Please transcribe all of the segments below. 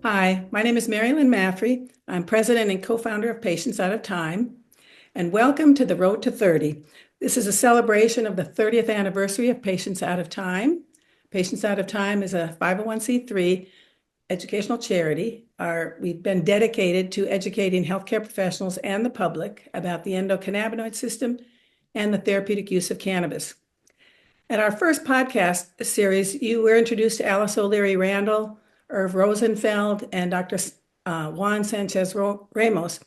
Hi, my name is Mary Lynn Maffrey. I'm president and co-founder of Patients Out of Time, and welcome to the Road to 30. This is a celebration of the 30th anniversary of Patients Out of Time. Patients Out of Time is a 501c3 educational charity. We've been dedicated to educating healthcare professionals and the public about the endocannabinoid system and the therapeutic use of cannabis. At our first podcast series, you were introduced to Alice O'Leary Randall, Irv Rosenfeld, and Dr. Juan Sanchez Ramos.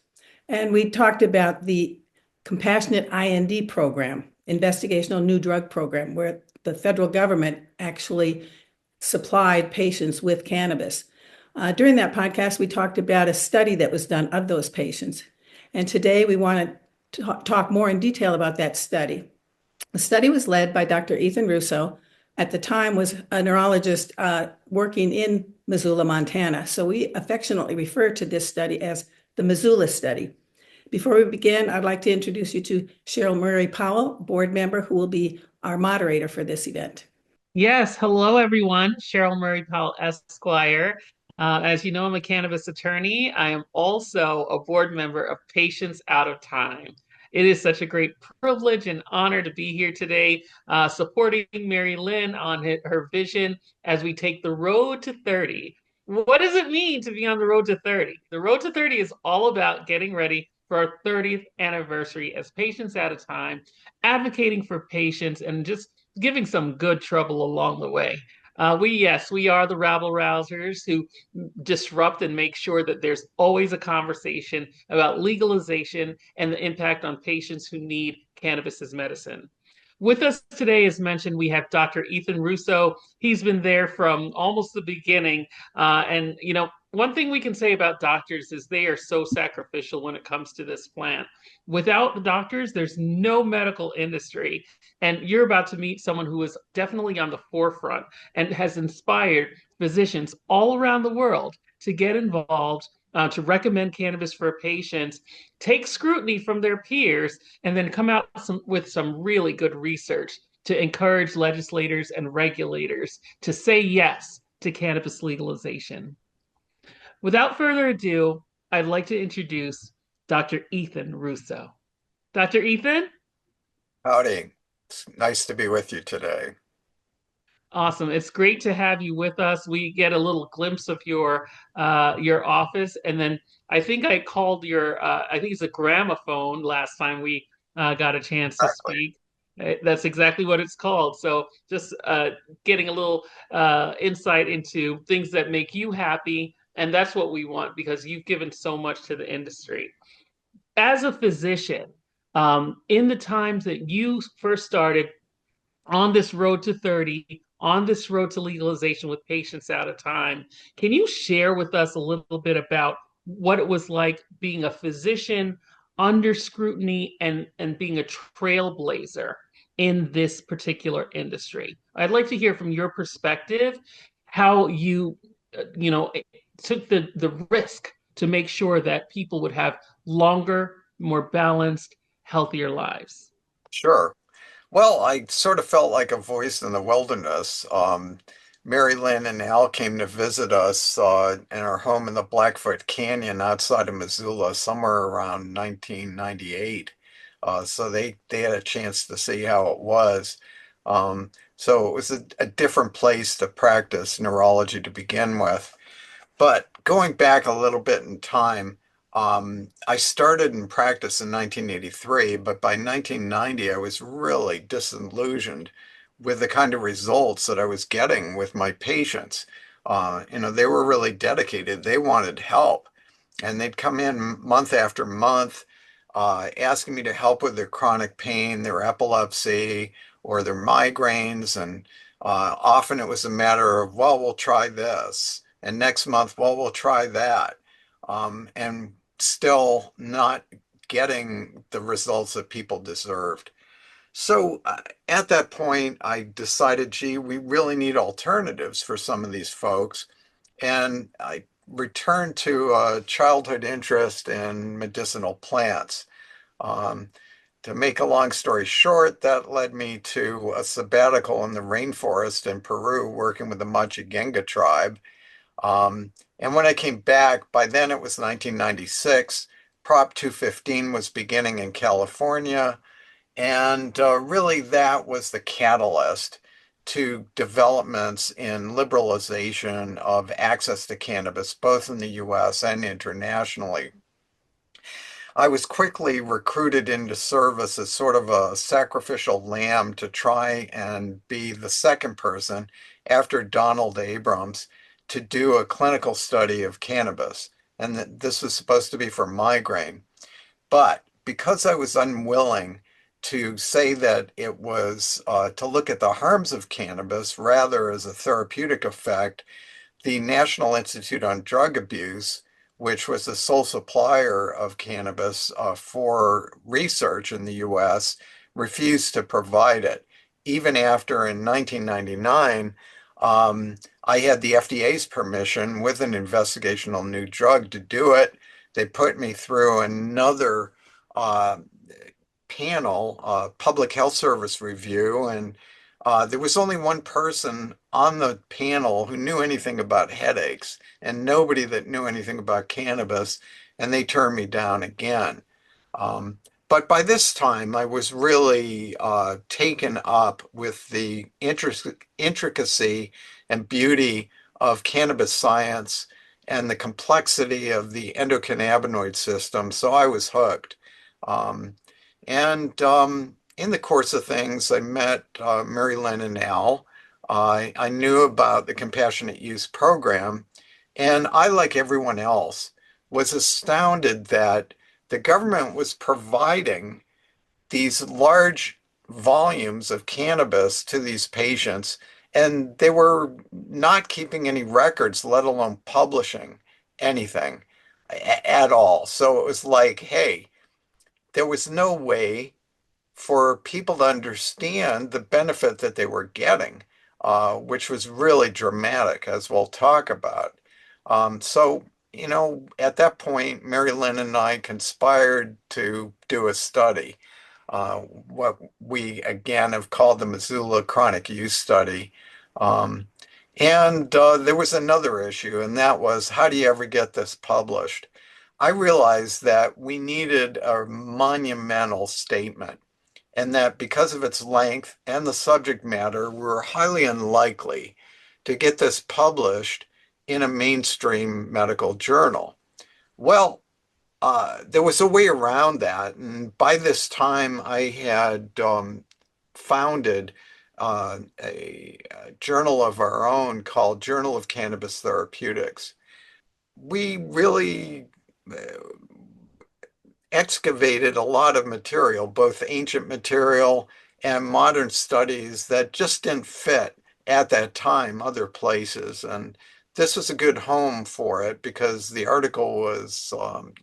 And we talked about the Compassionate IND program, Investigational New Drug Program, where the federal government actually supplied patients with cannabis. During that podcast, we talked about a study that was done of those patients. And today we want to talk more in detail about that study. The study was led by Dr. Ethan Russo. At the time was a neurologist working in Missoula, Montana. So we affectionately refer to this study as the Missoula Study. Before we begin, I'd like to introduce you to Cheryl Murray Powell, board member, who will be our moderator for this event. Yes, hello everyone. Cheryl Murray Powell Esquire. As you know, I'm a cannabis attorney. I am also a board member of Patients Out of Time. It is such a great privilege and honor to be here today, supporting Mary Lynn on her vision as we take the road to 30. What does it mean to be on the road to 30? The road to 30 is all about getting ready for our 30th anniversary as Patients Out of Time, advocating for patients and just giving some good trouble along the way. We are the rabble rousers who disrupt and make sure that there's always a conversation about legalization and the impact on patients who need cannabis as medicine. With us today, as mentioned, we have Dr. Ethan Russo. He's been there from almost the beginning. One thing we can say about doctors is they are so sacrificial when it comes to this plant. Without the doctors, there's no medical industry. And you're about to meet someone who is definitely on the forefront and has inspired physicians all around the world to get involved, to recommend cannabis for patients, take scrutiny from their peers, and then come out with some really good research to encourage legislators and regulators to say yes to cannabis legalization. Without further ado, I'd like to introduce Dr. Ethan Russo. Dr. Ethan? Howdy. It's nice to be with you today. Awesome. It's great to have you with us. We get a little glimpse of your office, and then I think I called your I think it's a gramophone last time we got a chance to Exactly. speak. That's exactly what it's called. So just getting a little insight into things that make you happy, and that's what we want because you've given so much to the industry. As a physician, in the times that you first started on this road to 30, on this road to legalization with Patients Out of Time. Can you share with us a little bit about what it was like being a physician under scrutiny and being a trailblazer in this particular industry? I'd like to hear from your perspective how you took the risk to make sure that people would have longer, more balanced, healthier lives. Sure. Well, I sort of felt like a voice in the wilderness. Mary Lynn and Al came to visit us in our home in the Blackfoot Canyon outside of Missoula somewhere around 1998. So they had a chance to see how it was. So it was a different place to practice neurology to begin with. But going back a little bit in time, I started in practice in 1983, but by 1990, I was really disillusioned with the kind of results that I was getting with my patients. They were really dedicated. They wanted help, and they'd come in month after month, asking me to help with their chronic pain, their epilepsy, or their migraines, and often it was a matter of, well, we'll try this, and next month, well, we'll try that. And still not getting the results that people deserved. So at that point, I decided, gee, we really need alternatives for some of these folks. And I returned to a childhood interest in medicinal plants. Um, to make a long story short, that led me to a sabbatical in the rainforest in Peru, working with the Machigenga tribe. And when I came back, by then it was 1996. Prop 215 was beginning in California. And really, that was the catalyst to developments in liberalization of access to cannabis, both in the US and internationally. I was quickly recruited into service as sort of a sacrificial lamb to try and be the second person after Donald Abrams to do a clinical study of cannabis. And this was supposed to be for migraine. But because I was unwilling to say that it was to look at the harms of cannabis rather as a therapeutic effect, the National Institute on Drug Abuse, which was the sole supplier of cannabis for research in the US, refused to provide it. Even after in 1999, I had the FDA's permission with an investigational new drug to do it. They put me through another uh, panel, public health service review, and there was only one person on the panel who knew anything about headaches and nobody that knew anything about cannabis, and they turned me down again. Um, but by this time, I was really taken up with the intricacy and beauty of cannabis science and the complexity of the endocannabinoid system. So I was hooked. Um, and in the course of things, I met Mary Lynn and Al. I knew about the Compassionate Use program, and I, like everyone else, was astounded that the government was providing these large volumes of cannabis to these patients, and they were not keeping any records, let alone publishing anything at all. So it was like, hey, there was no way for people to understand the benefit that they were getting, which was really dramatic, as we'll talk about. So, at that point, Mary Lynn and I conspired to do a study, what we again have called the Missoula Chronic Use Study. Um, and there was another issue, and that was how do you ever get this published? I realized that we needed a monumental statement and that because of its length and the subject matter, we're highly unlikely to get this published in a mainstream medical journal. Well, there was a way around that. And by this time, I had founded a journal of our own called Journal of Cannabis Therapeutics. We really excavated a lot of material, both ancient material and modern studies that just didn't fit at that time other places. And this was a good home for it because the article was, I'm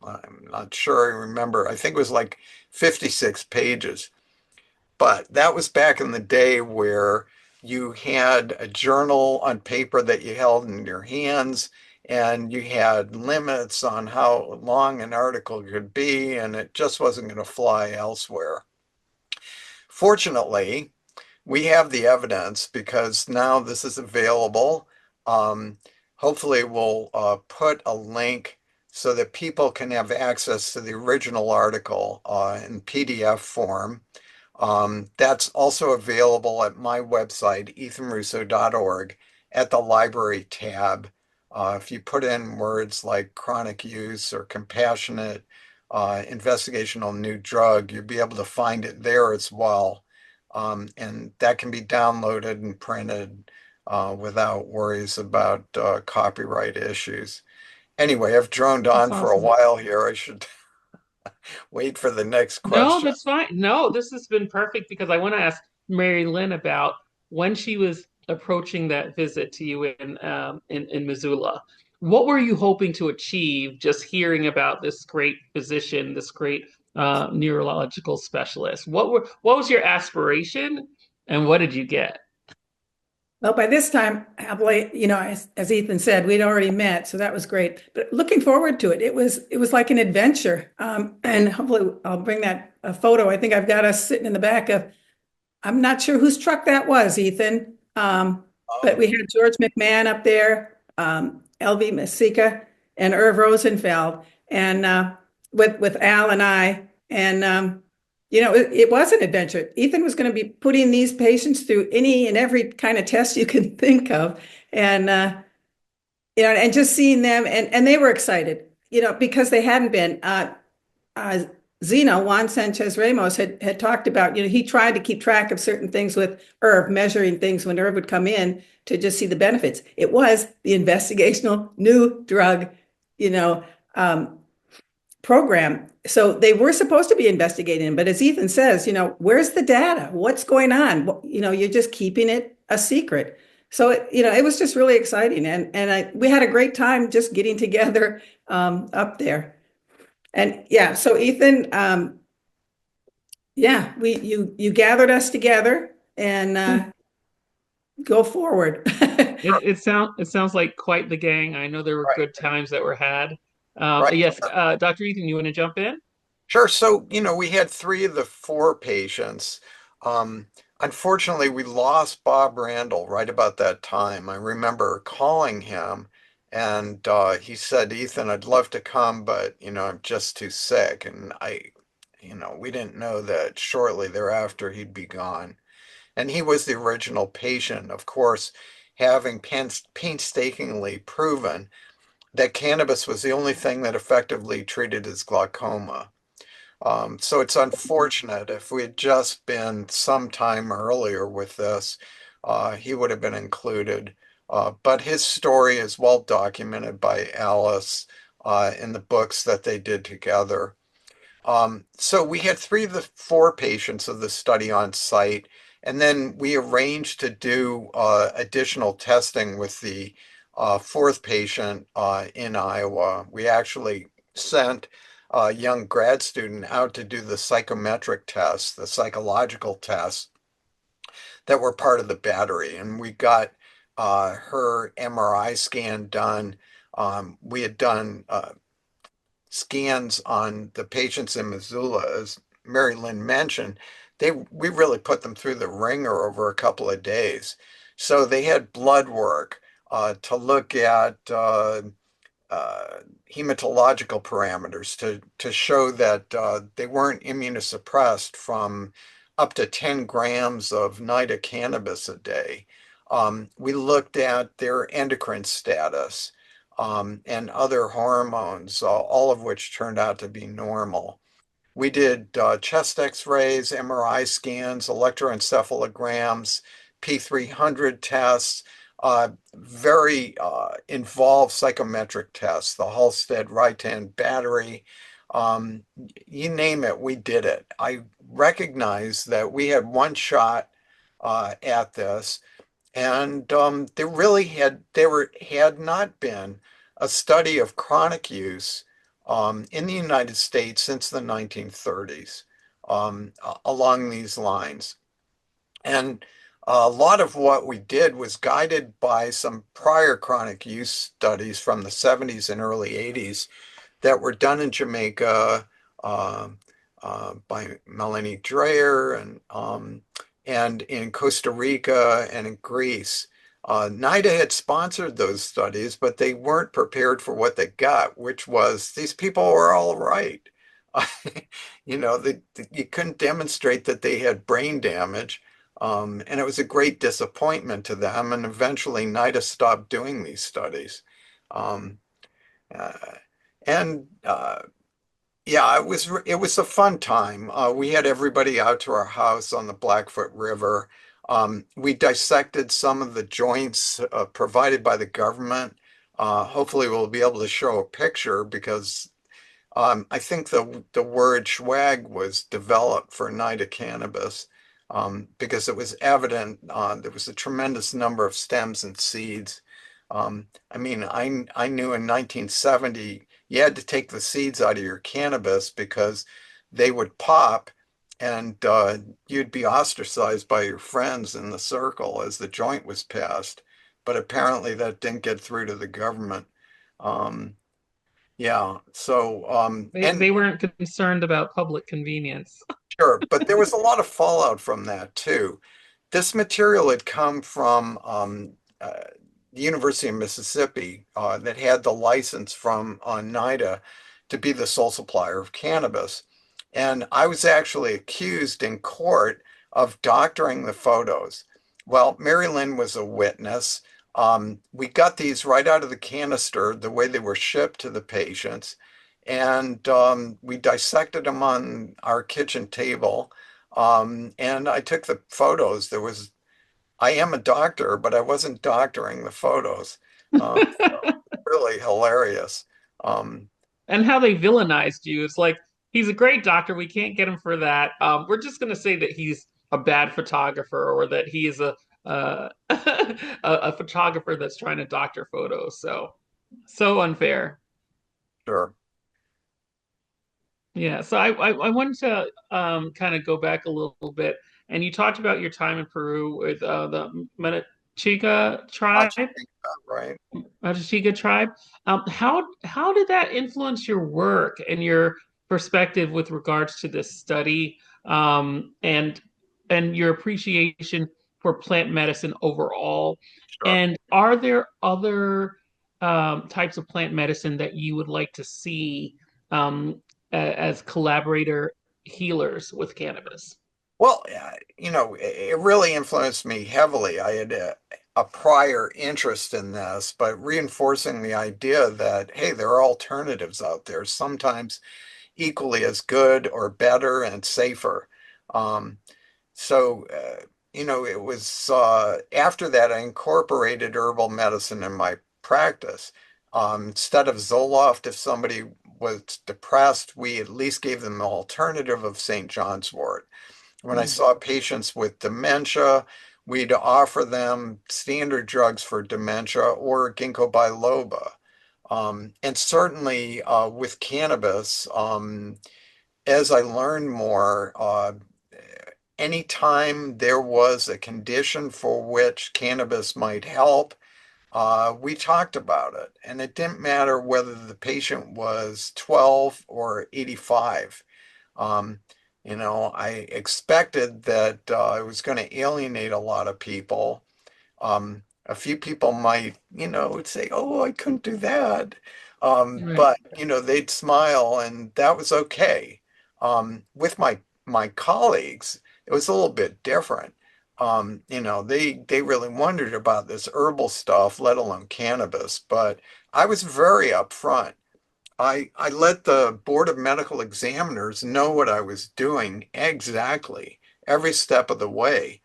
not sure I remember, I think it was like 56 pages. But that was back in the day where you had a journal on paper that you held in your hands, and you had limits on how long an article could be, and it just wasn't going to fly elsewhere. Fortunately, we have the evidence because now this is available. Um, Hopefully, we'll put a link so that people can have access to the original article in PDF form. That's also available at my website, ethanrusso.org, at the library tab. If you put in words like chronic use or compassionate investigational new drug, you'll be able to find it there as well. And that can be downloaded and printed without worries about copyright issues. Anyway, I've droned That's on for a awesome. while here. I should wait for the next No, question. that's fine. No, this has been perfect because I want to ask Mary Lynn about when she was approaching that visit to you in Missoula. What were you hoping to achieve just hearing about this great physician, this great neurological specialist? What was your aspiration and what did you get? Well, by this time, happily, as Ethan said, we'd already met, so that was great. But looking forward to it, it was like an adventure. And hopefully, I'll bring that a photo. I think I've got us sitting in the back of. I'm not sure whose truck that was, Ethan. But Oh, we had George McMahon up there. LV Masika and Irv Rosenfeld, and with Al and I, and it was an adventure. Ethan was going to be putting these patients through any and every kind of test you can think of, and and just seeing them, and they were excited, because they hadn't been. Uh, Zeno, Juan Sanchez Ramos, had talked about, he tried to keep track of certain things with Irv, measuring things when Irv would come in to just see the benefits. It was the investigational new drug, you know, um, program. So they were supposed to be investigating, but as Ethan says, where's the data? What's going on? You're just keeping it a secret. So it was just really exciting, and we had a great time just getting together up there. And yeah, so Ethan, yeah, you gathered us together and go forward. It sounds like quite the gang. I know there were Right, good times that were had. right. Yes, Dr. Ethan, you want to jump in? Sure. So, we had three of the four patients. Um, Unfortunately, we lost Bob Randall right about that time. I remember calling him and he said, Ethan, I'd love to come, but, I'm just too sick. And we didn't know that shortly thereafter he'd be gone. And he was the original patient, of course, having painstakingly proven that cannabis was the only thing that effectively treated his glaucoma. So it's unfortunate. If we had just been some time earlier with this, he would have been included. But his story is well documented by Alice in the books that they did together. So we had three of the four patients of the study on site, and then we arranged to do additional testing with the fourth patient in Iowa. We actually sent a young grad student out to do the psychometric tests, the psychological tests that were part of the battery, and we got her MRI scan done. We had done scans on the patients in Missoula, as Mary Lynn mentioned, we really put them through the ringer over a couple of days. So they had blood work to look at hematological parameters to show that they weren't immunosuppressed from up to 10 grams of NIDA cannabis a day. We looked at their endocrine status and other hormones, all of which turned out to be normal. We did chest x-rays, MRI scans, electroencephalograms, P300 tests, very involved psychometric tests, the Halstead-Reitan battery. Um, you name it, we did it. I recognize that we had one shot at this, and there had not been a study of chronic use in the United States since the 1930s along these lines. And a lot of what we did was guided by some prior chronic use studies from the 70s and early 80s that were done in Jamaica uh, by Melanie Dreyer and in Costa Rica and in Greece. NIDA had sponsored those studies, but they weren't prepared for what they got, which was these people were all right. You couldn't demonstrate that they had brain damage. And it was a great disappointment to them. And eventually, NIDA stopped doing these studies. Um, uh, and Yeah, it was a fun time. We had everybody out to our house on the Blackfoot River. We dissected some of the joints provided by the government. Hopefully, we'll be able to show a picture because I think the word swag was developed for NIDA cannabis because it was evident there was a tremendous number of stems and seeds. I mean, I knew in 1970 you had to take the seeds out of your cannabis because they would pop and you'd be ostracized by your friends in the circle as the joint was passed. But apparently that didn't get through to the government. Um, yeah, so and They weren't concerned about public convenience. sure, but there was a lot of fallout from that too. This material had come from the University of Mississippi that had the license from NIDA to be the sole supplier of cannabis. And I was actually accused in court of doctoring the photos. Well, Mary Lynn was a witness. We got these right out of the canister, the way they were shipped to the patients, and we dissected them on our kitchen table. And I took the photos. I am a doctor, but I wasn't doctoring the photos. Really hilarious. Um, And how they villainized you. It's like he's a great doctor. We can't get him for that. We're just going to say that he's a bad photographer or that he is a photographer that's trying to doctor photos. So unfair. sure. Yeah. So I wanted to kind of go back a little bit, and you talked about your time in Peru with the Mexica tribe. Much, right? Chica tribe. How did that influence your work and your perspective with regards to this study, and your appreciation for plant medicine overall? Sure. And are there other types of plant medicine that you would like to see as collaborator healers with cannabis? Well, it really influenced me heavily. I had a prior interest in this, but reinforcing the idea that, hey, there are alternatives out there, sometimes equally as good or better and safer. Um, so, it was after that I incorporated herbal medicine in my practice. Instead of Zoloft, if somebody was depressed, we at least gave them the alternative of St. John's wort. When I Mm, saw patients with dementia, we'd offer them standard drugs for dementia or ginkgo biloba. And certainly with cannabis, as I learned more, anytime there was a condition for which cannabis might help, we talked about it. And it didn't matter whether the patient was 12 or 85. Um, I expected that I was going to alienate a lot of people. A few people might, would say, "Oh, I couldn't do that." right. But they'd smile and that was okay. With my colleagues, it was a little bit different. They really wondered about this herbal stuff, let alone cannabis, but I was very upfront. I let the Board of Medical Examiners know what I was doing exactly every step of the way.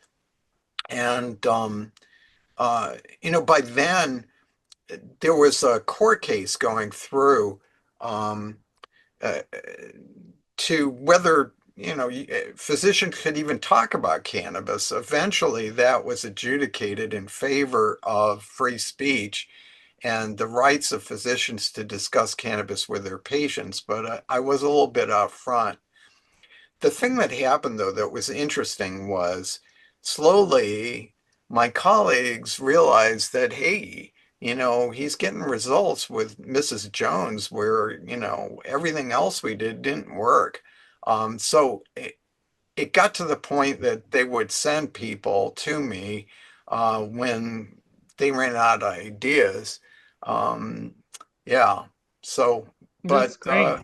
And, by then there was a court case going through um, uh, to whether, physicians could even talk about cannabis. Eventually, that was adjudicated in favor of free speech and the rights of physicians to discuss cannabis with their patients, but I was a little bit out front. The thing that happened, though, that was interesting was slowly my colleagues realized that, hey, he's getting results with Mrs. Jones where, everything else we did didn't work. So it got to the point that they would send people to me when they ran out of ideas. Um, yeah. So, but That's great.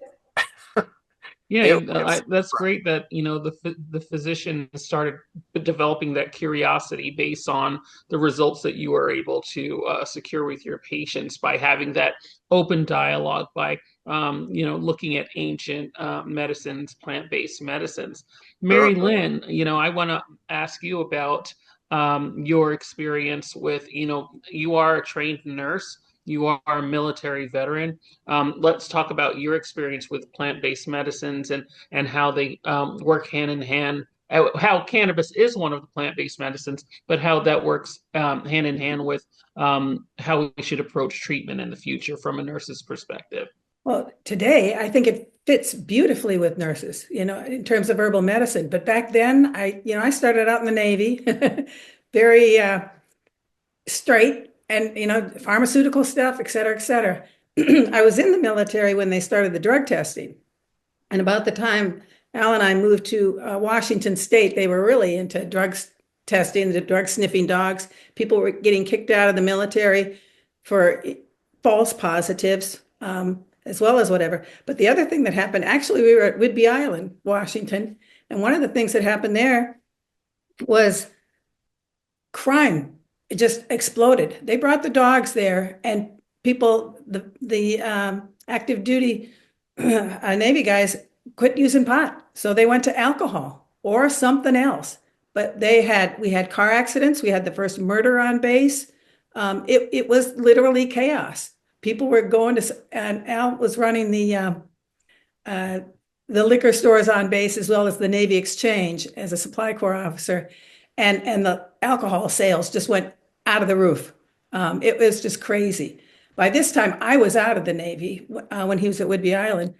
Yeah, it was that's great that the physician started developing that curiosity based on the results that you were able to secure with your patients by having that open dialogue, by looking at ancient medicines, plant-based medicines. sure. Mary Lynn, I want to ask you about your experience with you are a trained nurse. You are a military veteran. Let's talk about your experience with plant-based medicines and how they work hand in hand. How cannabis is one of the plant-based medicines, but how that works hand in hand with how we should approach treatment in the future from a nurse's perspective. Well, today I think it fits beautifully with nurses, in terms of herbal medicine. But back then, I started out in the Navy, very straight, and pharmaceutical stuff, et cetera, et cetera. I was in the military when they started the drug testing, and about the time Al and I moved to Washington State, they were really into drugs testing, the drug sniffing dogs. People were getting kicked out of the military for false positives, as well as whatever. But the other thing that happened, actually, we were at Whidbey Island, Washington, and one of the things that happened there was crime. It just exploded. They brought the dogs there, and people, the active duty Navy guys quit using pot, so they went to alcohol or something else. But we had car accidents. We had the first murder on base. It was literally chaos. People were going to, and Al was running the liquor stores on base as well as the Navy Exchange as a supply corps officer, and the alcohol sales just went out of the roof. It was just crazy. By this time, I was out of the Navy when he was at Whidbey Island.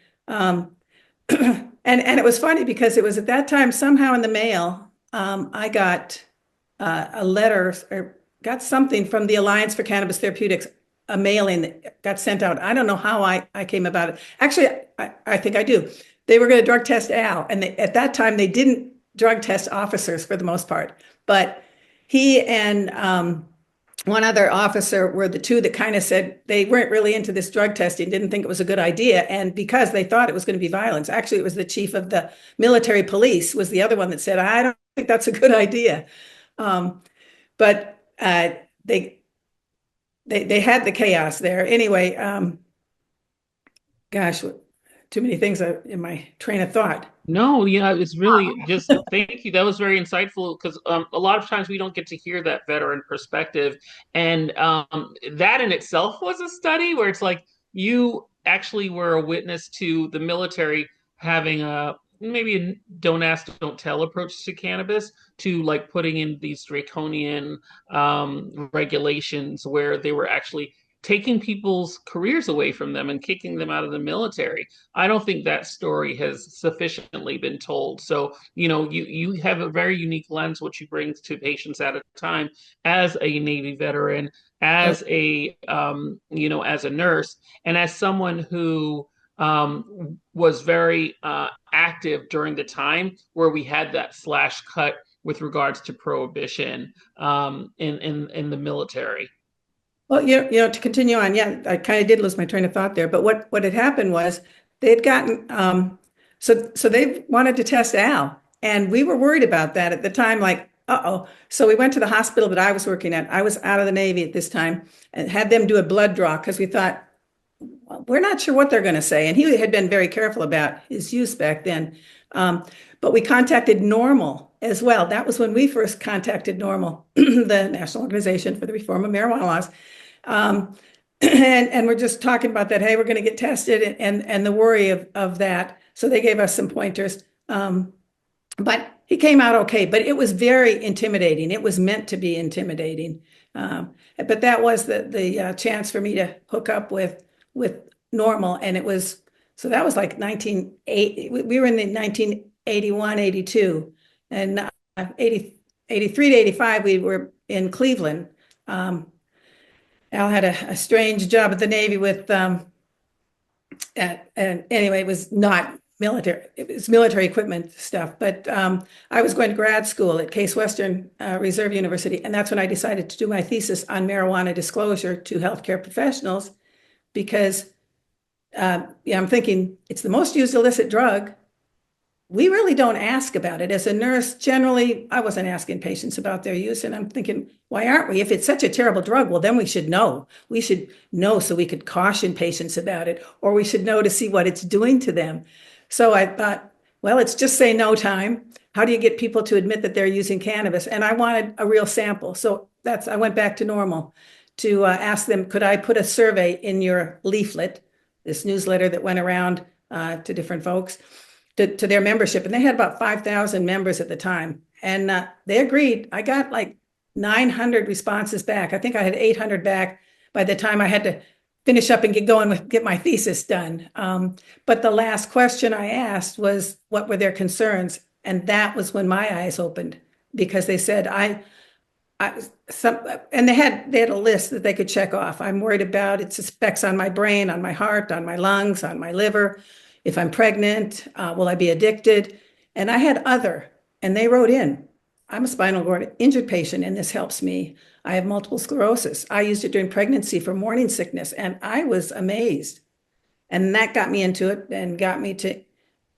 And it was funny because it was at that time, somehow in the mail, I got a letter or got something from the Alliance for Cannabis Therapeutics, a mailing that got sent out. I don't know how I came about it. Actually, I think I do. They were going to drug test Al, and at that time, they didn't drug test officers for the most part. But he and one other officer were the two that kind of said they weren't really into this drug testing, didn't think it was a good idea. And because they thought it was going to be violence, actually, it was the chief of the military police was the other one that said, I don't think that's a good idea. But they had the chaos there. Anyway, gosh, too many things in my train of thought. No, yeah, it's really just thank you. That was very insightful because a lot of times we don't get to hear that veteran perspective. And that in itself was a study where it's like you actually were a witness to the military having a maybe a don't ask, don't tell approach to cannabis, to like putting in these draconian regulations where they were actually taking people's careers away from them and kicking them out of the military. I don't think that story has sufficiently been told. So, you have a very unique lens, which you bring to Patients at a Time as a Navy veteran, as as a nurse, and as someone who was very active during the time where we had that slash cut with regards to prohibition in the military. Well, to continue on, yeah, I kind of did lose my train of thought there. But what had happened was they had gotten so they wanted to test Al, and we were worried about that at the time. Like, uh-oh. So we went to the hospital that I was working at. I was out of the Navy at this time, and had them do a blood draw because we thought, well, we're not sure what they're going to say. And he had been very careful about his use back then. But we contacted NORML as well. That was when we first contacted NORML, the National Organization for the Reform of Marijuana Laws. And we're just talking about that. Hey, we're going to get tested, and the worry of that. So they gave us some pointers. But he came out okay. But it was very intimidating. It was meant to be intimidating. But that was the chance for me to hook up with NORML, and it was that was like 1980. We were in the 1981, 82, and 83 to 85. We were in Cleveland. Al had a strange job at the Navy with, and anyway, it was not military. It was military equipment stuff. But I was going to grad school at Case Western Reserve University, and that's when I decided to do my thesis on marijuana disclosure to healthcare professionals, because I'm thinking it's the most used illicit drug. We really don't ask about it. As a nurse, generally, I wasn't asking patients about their use. And I'm thinking, why aren't we? If it's such a terrible drug, well, then we should know. We should know so we could caution patients about it, or we should know to see what it's doing to them. So I thought, well, it's just say no time. How do you get people to admit that they're using cannabis? And I wanted a real sample. So I went back to NORML to ask them, could I put a survey in your leaflet, this newsletter that went around to different folks, to their membership. And they had about 5,000 members at the time. And they agreed. I got like 900 responses back. I think I had 800 back by the time I had to finish up and get my thesis done. But the last question I asked was, what were their concerns? And that was when my eyes opened, because they said, and they had a list that they could check off. I'm worried about its effects on my brain, on my heart, on my lungs, on my liver. If I'm pregnant, will I be addicted? And I had other, and they wrote in, I'm a spinal cord injured patient, and this helps me. I have multiple sclerosis. I used it during pregnancy for morning sickness, and I was amazed. And that got me into it and got me to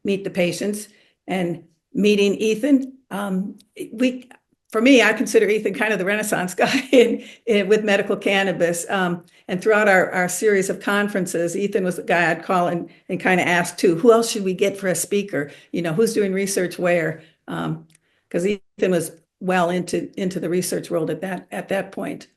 meet the patients and meeting Ethan. For me, I consider Ethan kind of the Renaissance guy with medical cannabis. And throughout our series of conferences, Ethan was the guy I'd call and kind of ask too, who else should we get for a speaker? Who's doing research where? Because Ethan was well into the research world at that point.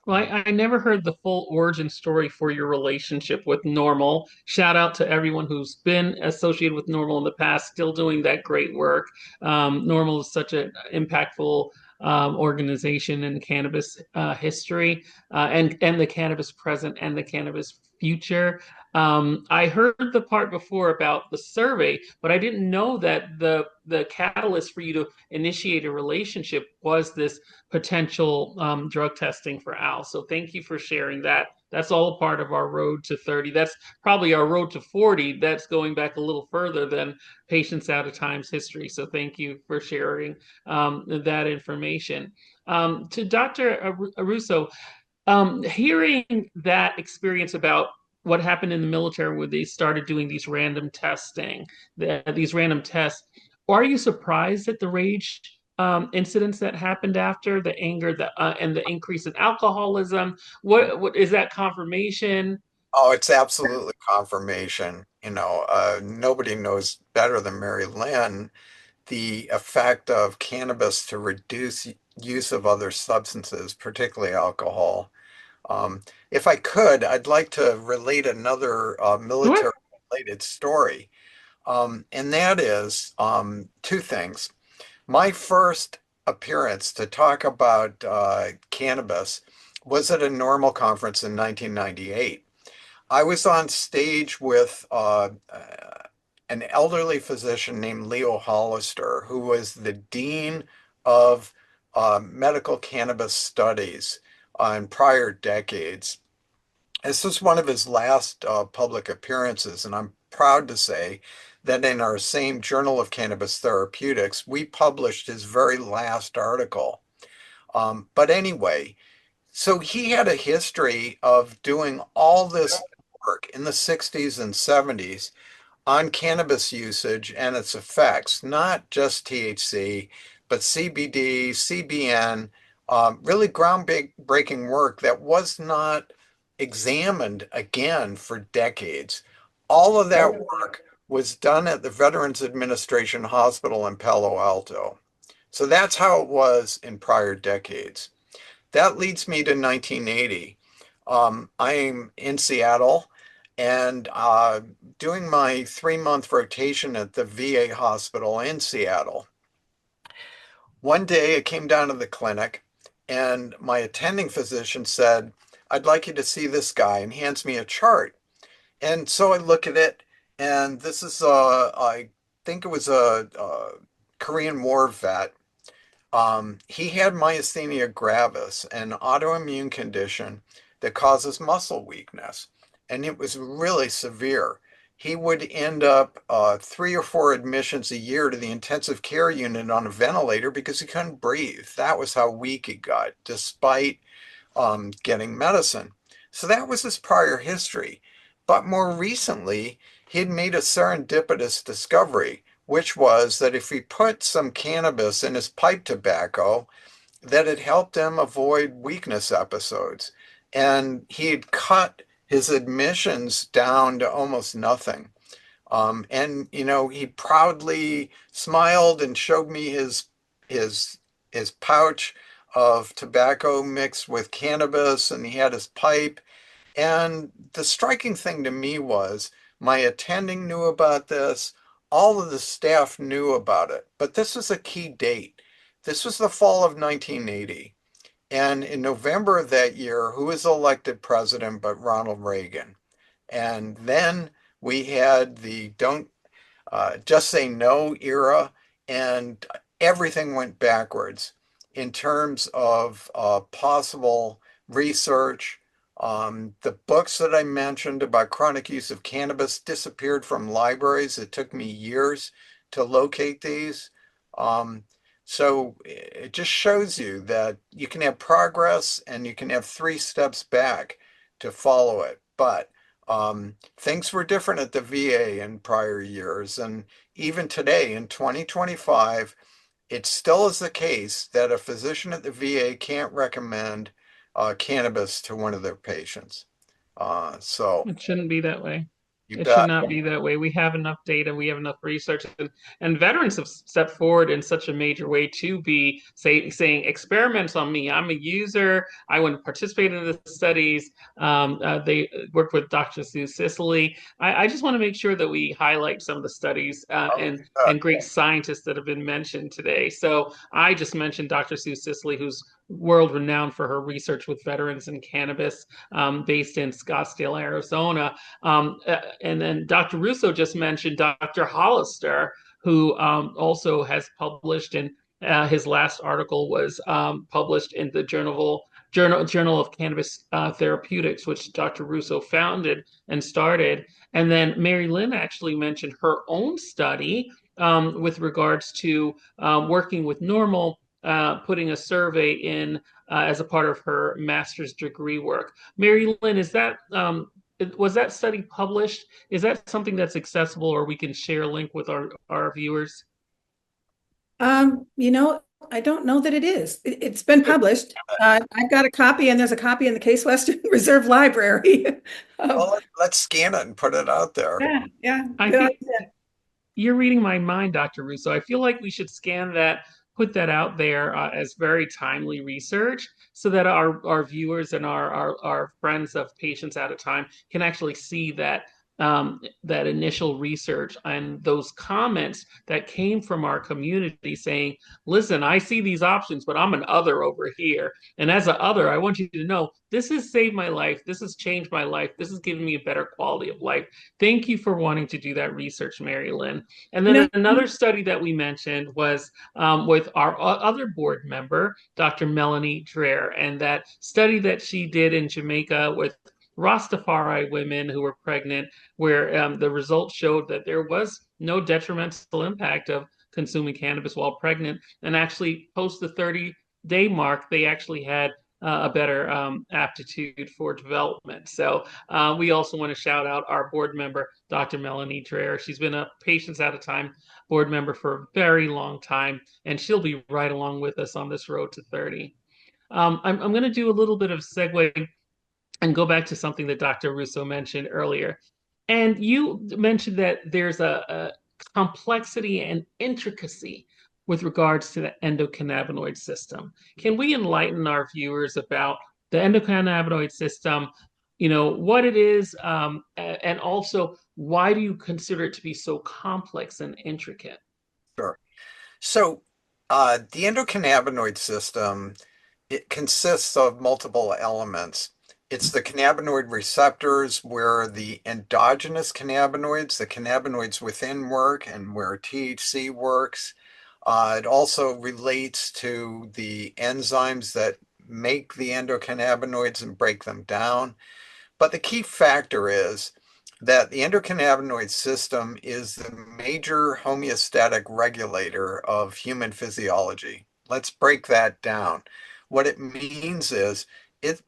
Well, I never heard the full origin story for your relationship with Normal. Shout out to everyone who's been associated with Normal in the past, still doing that great work. Normal is such an impactful organization in cannabis history and the cannabis present and the cannabis future. I heard the part before about the survey, but I didn't know that the catalyst for you to initiate a relationship was this potential drug testing for Al. So thank you for sharing that. That's all a part of our road to 30. That's probably our road to 40. That's going back a little further than Patients Out of Time's history. So thank you for sharing that information. To Dr. Russo, hearing that experience about what happened in the military where they started doing these random testing, these random tests, are you surprised at the rage incidents that happened after the anger, and the increase in alcoholism? What is that confirmation? Oh, it's absolutely confirmation. Nobody knows better than Mary Lynn the effect of cannabis to reduce use of other substances, particularly alcohol. If I could, I'd like to relate another Sure. military-related story. And that is two things. My first appearance to talk about cannabis was at a Normal conference in 1998. I was on stage with an elderly physician named Leo Hollister, who was the dean of medical cannabis studies in prior decades. This was one of his last public appearances, and I'm proud to say that in our same Journal of Cannabis Therapeutics, we published his very last article. But anyway, so he had a history of doing all this work in the 60s and 70s on cannabis usage and its effects, not just THC, but CBD, CBN, really groundbreaking work that was not examined again for decades. All of that work was done at the Veterans Administration Hospital in Palo Alto. So that's how it was in prior decades. That leads me to 1980. I'm in Seattle and doing my 3-month rotation at the VA hospital in Seattle. One day I came down to the clinic and my attending physician said, I'd like you to see this guy, and hands me a chart. And so I look at it, and this is, I think it was a Korean War vet. He had myasthenia gravis, an autoimmune condition that causes muscle weakness, and it was really severe. He would end up 3 or 4 admissions a year to the intensive care unit on a ventilator because he couldn't breathe. That was how weak he got, despite getting medicine. So that was his prior history. But more recently, he had made a serendipitous discovery, which was that if he put some cannabis in his pipe tobacco, that it helped him avoid weakness episodes. And he had cut his admissions down to almost nothing. And he proudly smiled and showed me his his pouch of tobacco mixed with cannabis, and he had his pipe. And the striking thing to me was my attending knew about this. All of the staff knew about it. But this was a key date. This was the fall of 1980. And in November of that year, who was elected president but Ronald Reagan? And then we had the don't just say no era, and everything went backwards in terms of possible research. The books that I mentioned about chronic use of cannabis disappeared from libraries. It took me years to locate these. Um, So it just shows you that you can have progress and you can have 3 steps back to follow it. But things were different at the VA in prior years. And even today in 2025, it still is the case that a physician at the VA can't recommend cannabis to one of their patients. So It shouldn't be that way. you It should bet. not be that way. We have enough data, we have enough research, and veterans have stepped forward in such a major way to be saying experiments on me. I'm a user. I want to participate in the studies. They work with Dr. Sue Sicily. I just want to make sure that we highlight some of the studies Oh, and you bet. great scientists that have been mentioned today. So I just mentioned Dr. Sue Sicily, who's world renowned for her research with veterans and cannabis, based in Scottsdale, Arizona. And then Dr. Russo just mentioned Dr. Hollister, who also has published, and his last article was published in the Journal of Cannabis Therapeutics, which Dr. Russo founded and started. And then Mary Lynn actually mentioned her own study with regards to working with normal, putting a survey in as a part of her master's degree work. Mary Lynn, is that was that study published? Is that something that's accessible, or we can share a link with our viewers? You know, I don't know that it is. It's been published. I've got a copy, and there's a copy in the Case Western Reserve Library. Um, Well, let's scan it and put it out there. yeah, yeah, I good think idea. you're reading my mind, Dr. Russo. I feel like we should scan that, put that out there as very timely research so that our viewers and our friends of Patients Out of Time can actually see that that initial research and those comments that came from our community saying, listen, I see these options, but I'm an other over here. And as an other, I want you to know this has saved my life. This has changed my life. This has given me a better quality of life. Thank you for wanting to do that research, Mary Lynn. And You then know, another study that we mentioned was with our other board member, Dr. Melanie Dreher, and that study that she did in Jamaica with Rastafari women who were pregnant, where the results showed that there was no detrimental impact of consuming cannabis while pregnant. And actually, post the 30-day mark, they actually had a better aptitude for development. So we also want to shout out our board member, Dr. Melanie Dreher. She's been a Patients Out of Time board member for a very long time, and she'll be right along with us on this road to 30. I'm going to do a little bit of segue and go back to something that Dr. Russo mentioned earlier. And you mentioned that there's a complexity and intricacy with regards to the endocannabinoid system. Can we enlighten our viewers about the endocannabinoid system, what it is, and also why do you consider it to be so complex and intricate? Sure. So the endocannabinoid system, it consists of multiple elements. It's the cannabinoid receptors where the endogenous cannabinoids, the cannabinoids within work and where THC works. It also relates to the enzymes that make the endocannabinoids and break them down. But the key factor is that the endocannabinoid system is the major homeostatic regulator of human physiology. Let's break that down. What it means is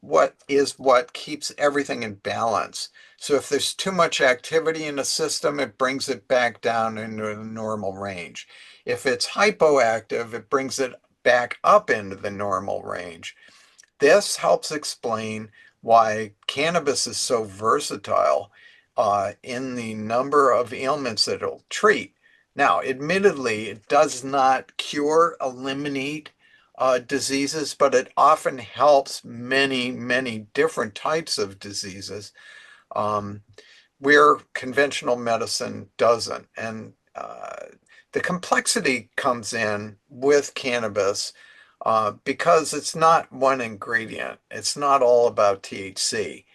what keeps everything in balance. So if there's too much activity in a system, it brings it back down into the normal range. If it's hypoactive, it brings it back up into the normal range. This helps explain why cannabis is so versatile in the number of ailments that it'll treat. Now, admittedly, it does not cure, eliminate diseases, but it often helps many, many different types of diseases um, where conventional medicine doesn't. And the complexity comes in with cannabis because it's not one ingredient. It's not all about THC,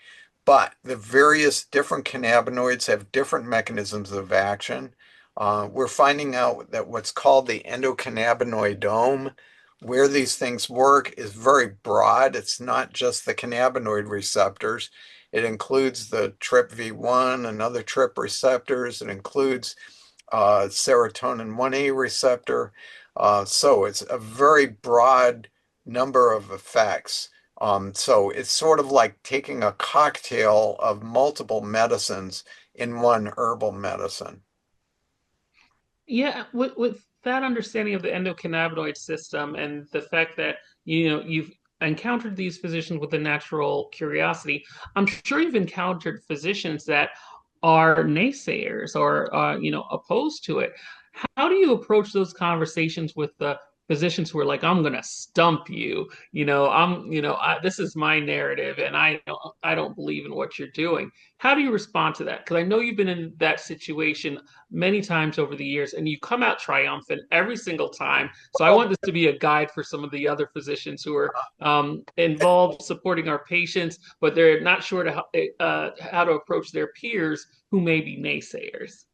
but the various different cannabinoids have different mechanisms of action. We're finding out that what's called the endocannabinoidome, where these things work, is very broad. It's not just the cannabinoid receptors. It includes the TRPV1 and other TRP receptors. It includes serotonin 1A receptor. So it's a very broad number of effects. So it's sort of like taking a cocktail of multiple medicines in one herbal medicine. Yeah, with that understanding of the endocannabinoid system and the fact that you've encountered these physicians with a natural curiosity, I'm sure you've encountered physicians that are naysayers or opposed to it. How do you approach those conversations with the physicians who are like, "I'm going to stump you," this is my narrative, and I don't believe in what you're doing. How do you respond to that? Because I know you've been in that situation many times over the years, and you come out triumphant every single time. So I Well, want this to be a guide for some of the other physicians who are involved supporting our patients, but they're not sure how to approach their peers who may be naysayers.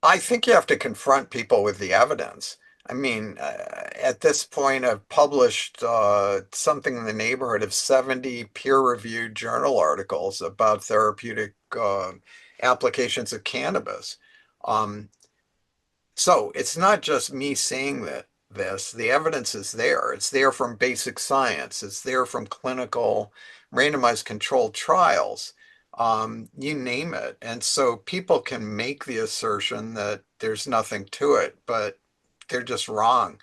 I think you have to confront people with the evidence. I mean, at this point, I've published something in the neighborhood of 70 peer-reviewed journal articles about therapeutic applications of cannabis. Um, so it's not just me saying that the evidence is there. It's there from basic science. It's there from clinical randomized controlled trials. You name it. And so people can make the assertion that there's nothing to it, but they're just wrong.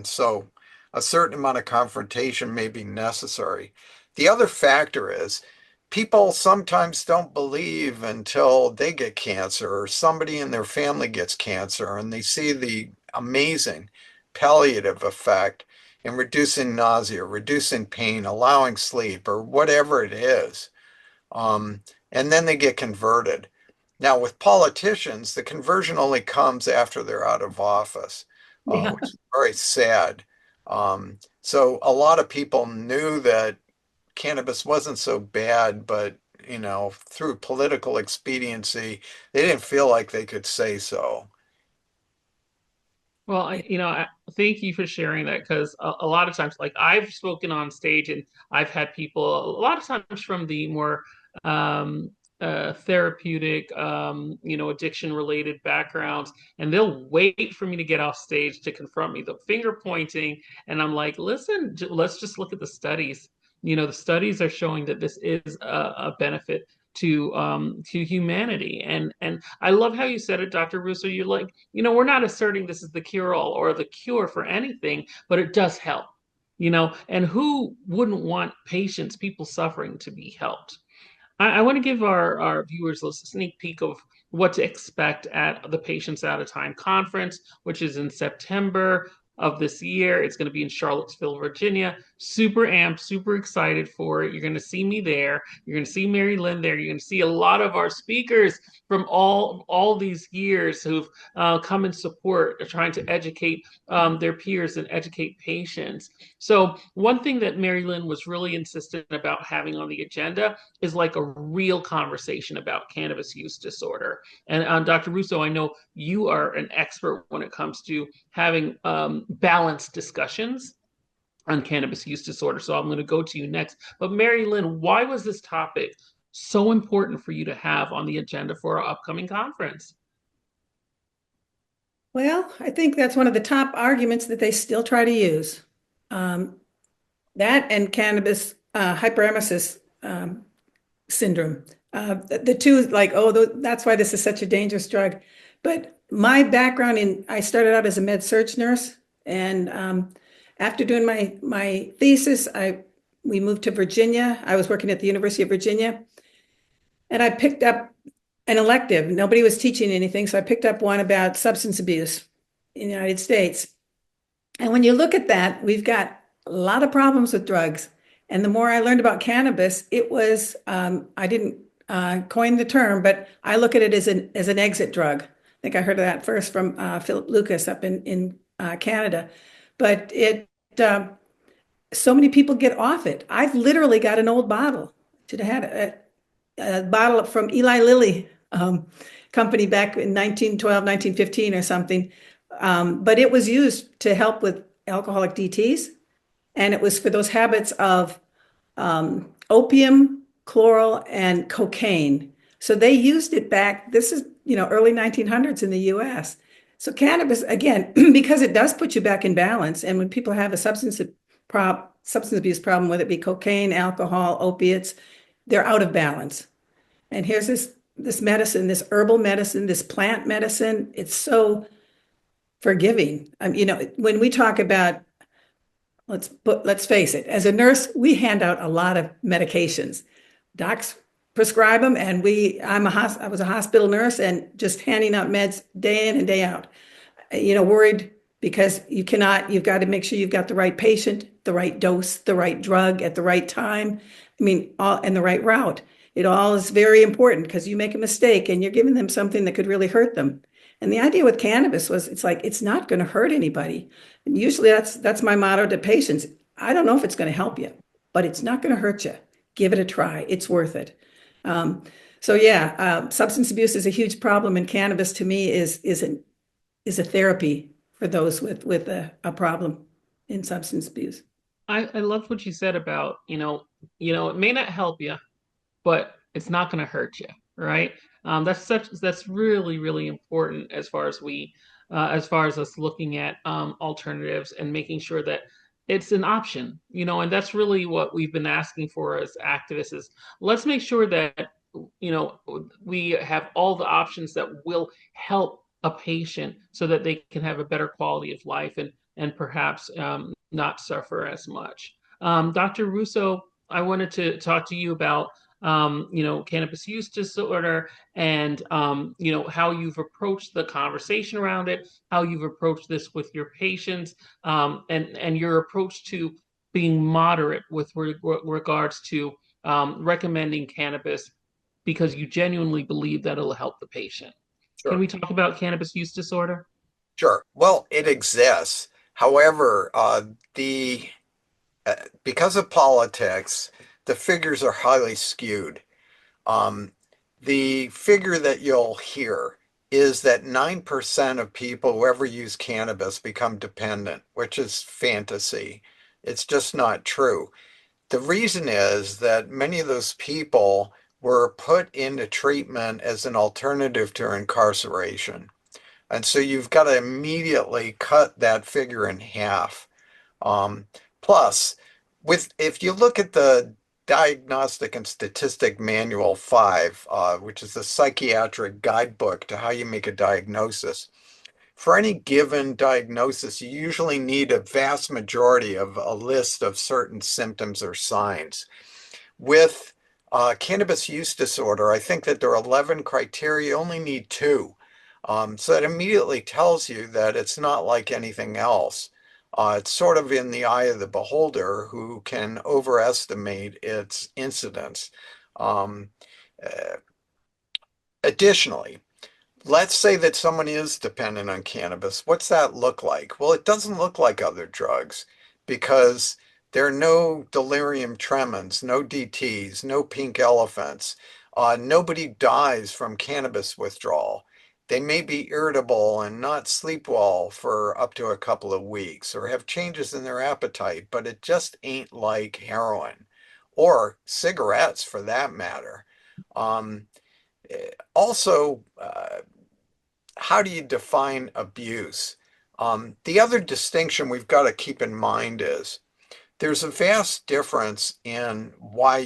So a certain amount of confrontation may be necessary. The other factor is people sometimes don't believe until they get cancer or somebody in their family gets cancer and they see the amazing palliative effect in reducing nausea, reducing pain, allowing sleep, or whatever it is. Um, and then they get converted. Now, with politicians, the conversion only comes after they're out of office, Yeah. which is very sad. So a lot of people knew that cannabis wasn't so bad, but through political expediency, they didn't feel like they could say so. Well, I thank you for sharing that because a lot of times, like I've spoken on stage and I've had people a lot of times from the more um, therapeutic, addiction related backgrounds, and they'll wait for me to get off stage to confront me, the finger pointing, and I'm like, listen, let's just look at the studies. The studies are showing that this is a benefit to humanity, and I love how you said it, Dr. Russo. You're like, we're not asserting this is the cure all or the cure for anything, but it does help, and who wouldn't want patients, people suffering, to be helped? I want to give our viewers a sneak peek of what to expect at the Patients Out of Time conference, which is in September of this year. It's going to be in Charlottesville, Virginia. Super amped, super excited for it. You're going to see me there. You're going to see Mary Lynn there. You're going to see a lot of our speakers from all these years who've come in support, trying to educate their peers and educate patients. So one thing that Mary Lynn was really insistent about having on the agenda is like a real conversation about cannabis use disorder. And Dr. Russo, I know you are an expert when it comes to having balanced discussions on cannabis use disorder. So I'm going to go to you next. But Mary Lynn, why was this topic so important for you to have on the agenda for our upcoming conference? Well, I think that's one of the top arguments that they still try to use. Um, that and cannabis hyperemesis syndrome. The two, like, oh, that's why this is such a dangerous drug. But my background I started out as a med surg nurse, and after doing my thesis, we moved to Virginia. I was working at the University of Virginia, and I picked up an elective. Nobody was teaching anything, so I picked up one about substance abuse in the United States. And when you look at that, we've got a lot of problems with drugs. And the more I learned about cannabis, it was, I didn't coin the term, but I look at it as an exit drug. I think I heard of that first from Philip Lucas up in Canada. But so many people get off it. I've literally got an old bottle. Should have had a bottle from Eli Lilly company back in 1912, 1915 or something. But it was used to help with alcoholic DTs. And it was for those habits of opium, chloral, and cocaine. So they used it back, this is, early 1900s in the US. So cannabis, again, because it does put you back in balance, and when people have a substance abuse problem, whether it be cocaine, alcohol, opiates, they're out of balance. And here's this medicine, this herbal medicine, this plant medicine. It's so forgiving. When we talk about, let's face it, as a nurse, we hand out a lot of medications. Docs prescribe them, and I was a hospital nurse and just handing out meds day in and day out. Worried because you've got to make sure you've got the right patient, the right dose, the right drug at the right time. And the right route. It all is very important because you make a mistake and you're giving them something that could really hurt them. And the idea with cannabis was it's not going to hurt anybody. And usually that's my motto to patients. I don't know if it's going to help you, but it's not going to hurt you. Give it a try. It's worth it. So yeah, substance abuse is a huge problem, and cannabis to me is a therapy for those with a problem in substance abuse. I love what you said about, it may not help you, but it's not going to hurt you, right? That's really, really important as far as us looking at alternatives and making sure that it's an option, and that's really what we've been asking for as activists is let's make sure that, we have all the options that will help a patient so that they can have a better quality of life and perhaps not suffer as much. Dr. Russo, I wanted to talk to you about cannabis use disorder and, how you've approached the conversation around it, how you've approached this with your patients, and your approach to being moderate with regards to recommending cannabis because you genuinely believe that it'll help the patient. Can Sure. we talk about cannabis use disorder? Sure. Well, it exists. However, the because of politics, the figures are highly skewed. Um, the figure that you'll hear is that 9% of people who ever use cannabis become dependent, which is fantasy. It's just not true. The reason is that many of those people were put into treatment as an alternative to incarceration. And so you've got to immediately cut that figure in half. Um, Plus, if you look at the Diagnostic and Statistic Manual 5, which is the psychiatric guidebook to how you make a diagnosis, for any given diagnosis, you usually need a vast majority of a list of certain symptoms or signs. With cannabis use disorder, I think that there are 11 criteria, you only need two. So that immediately tells you that it's not like anything else. It's sort of in the eye of the beholder who can overestimate its incidence. Um, uh, Additionally, let's say that someone is dependent on cannabis. What's that look like? Well, it doesn't look like other drugs because there are no delirium tremens, no DTs, no pink elephants. Nobody dies from cannabis withdrawal. They may be irritable and not sleep well for up to a couple of weeks or have changes in their appetite, but it just ain't like heroin or cigarettes for that matter. Um, Also, how do you define abuse? The other distinction we've got to keep in mind is there's a vast difference in why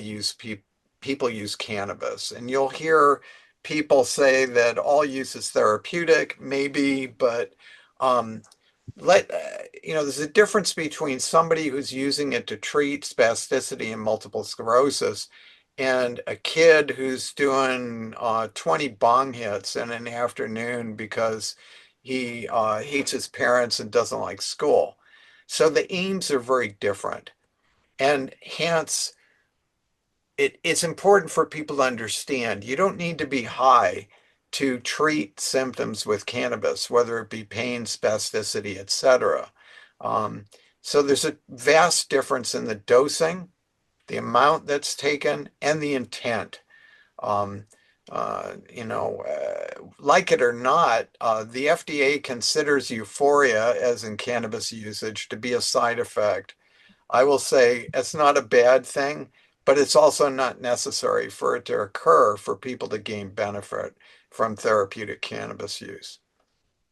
people use cannabis. And you'll hear people say that all use is therapeutic, maybe, but um, there's a difference between somebody who's using it to treat spasticity and multiple sclerosis and a kid who's doing 20 bong hits in an afternoon because he hates his parents and doesn't like school. So the aims are very different. And hence, it's important for people to understand you don't need to be high to treat symptoms with cannabis, whether it be pain, spasticity, etc. Um, so there's a vast difference in the dosing, the amount that's taken, and the intent. Um, like it or not, the FDA considers euphoria, as in cannabis usage, to be a side effect. I will say it's not a bad thing, but it's also not necessary for it to occur for people to gain benefit from therapeutic cannabis use.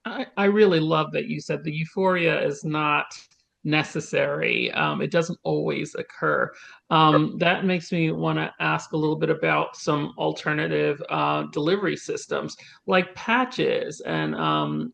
I really love that you said the euphoria is not necessary. It doesn't always occur. That makes me want to ask a little bit about some alternative delivery systems like patches and um,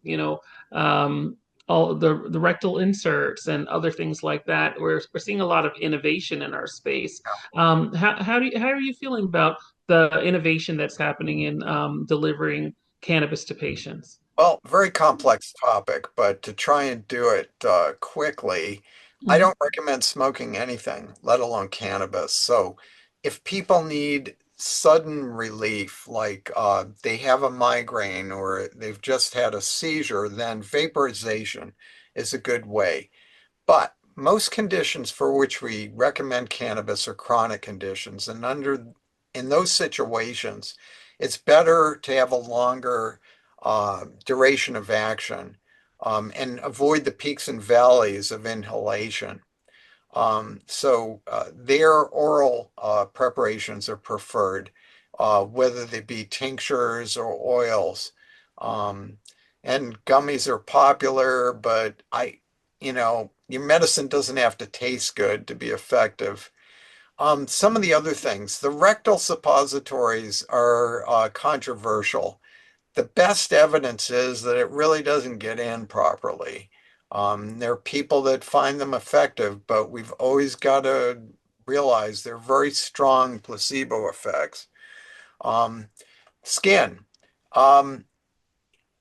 all the rectal inserts and other things like that. We're seeing a lot of innovation in our space. How are you feeling about the innovation that's happening in delivering cannabis to patients? Well, very complex topic, but to try and do it quickly, I Mhm. don't recommend smoking anything, let alone cannabis. So if people need sudden relief, like they have a migraine or they've just had a seizure, then vaporization is a good way. But most conditions for which we recommend cannabis are chronic conditions, and in those situations, it's better to have a longer duration of action and avoid the peaks and valleys of inhalation. So their oral preparations are preferred, whether they be tinctures or oils. Um, and gummies are popular, but your medicine doesn't have to taste good to be effective. Some of the other things, the rectal suppositories are controversial. The best evidence is that it really doesn't get in properly. There are people that find them effective, but we've always got to realize they're very strong placebo effects. Um, Skin. Um,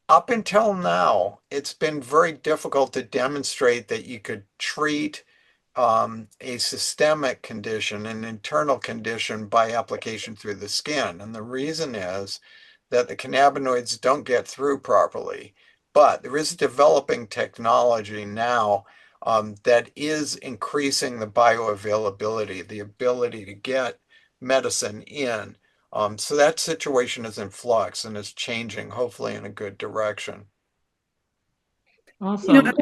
Up until now, it's been very difficult to demonstrate that you could treat a systemic condition, an internal condition, by application through the skin. And the reason is that the cannabinoids don't get through properly. But there is developing technology now that is increasing the bioavailability, the ability to get medicine in. So that situation is in flux and is changing, hopefully, in a good direction. I Awesome. want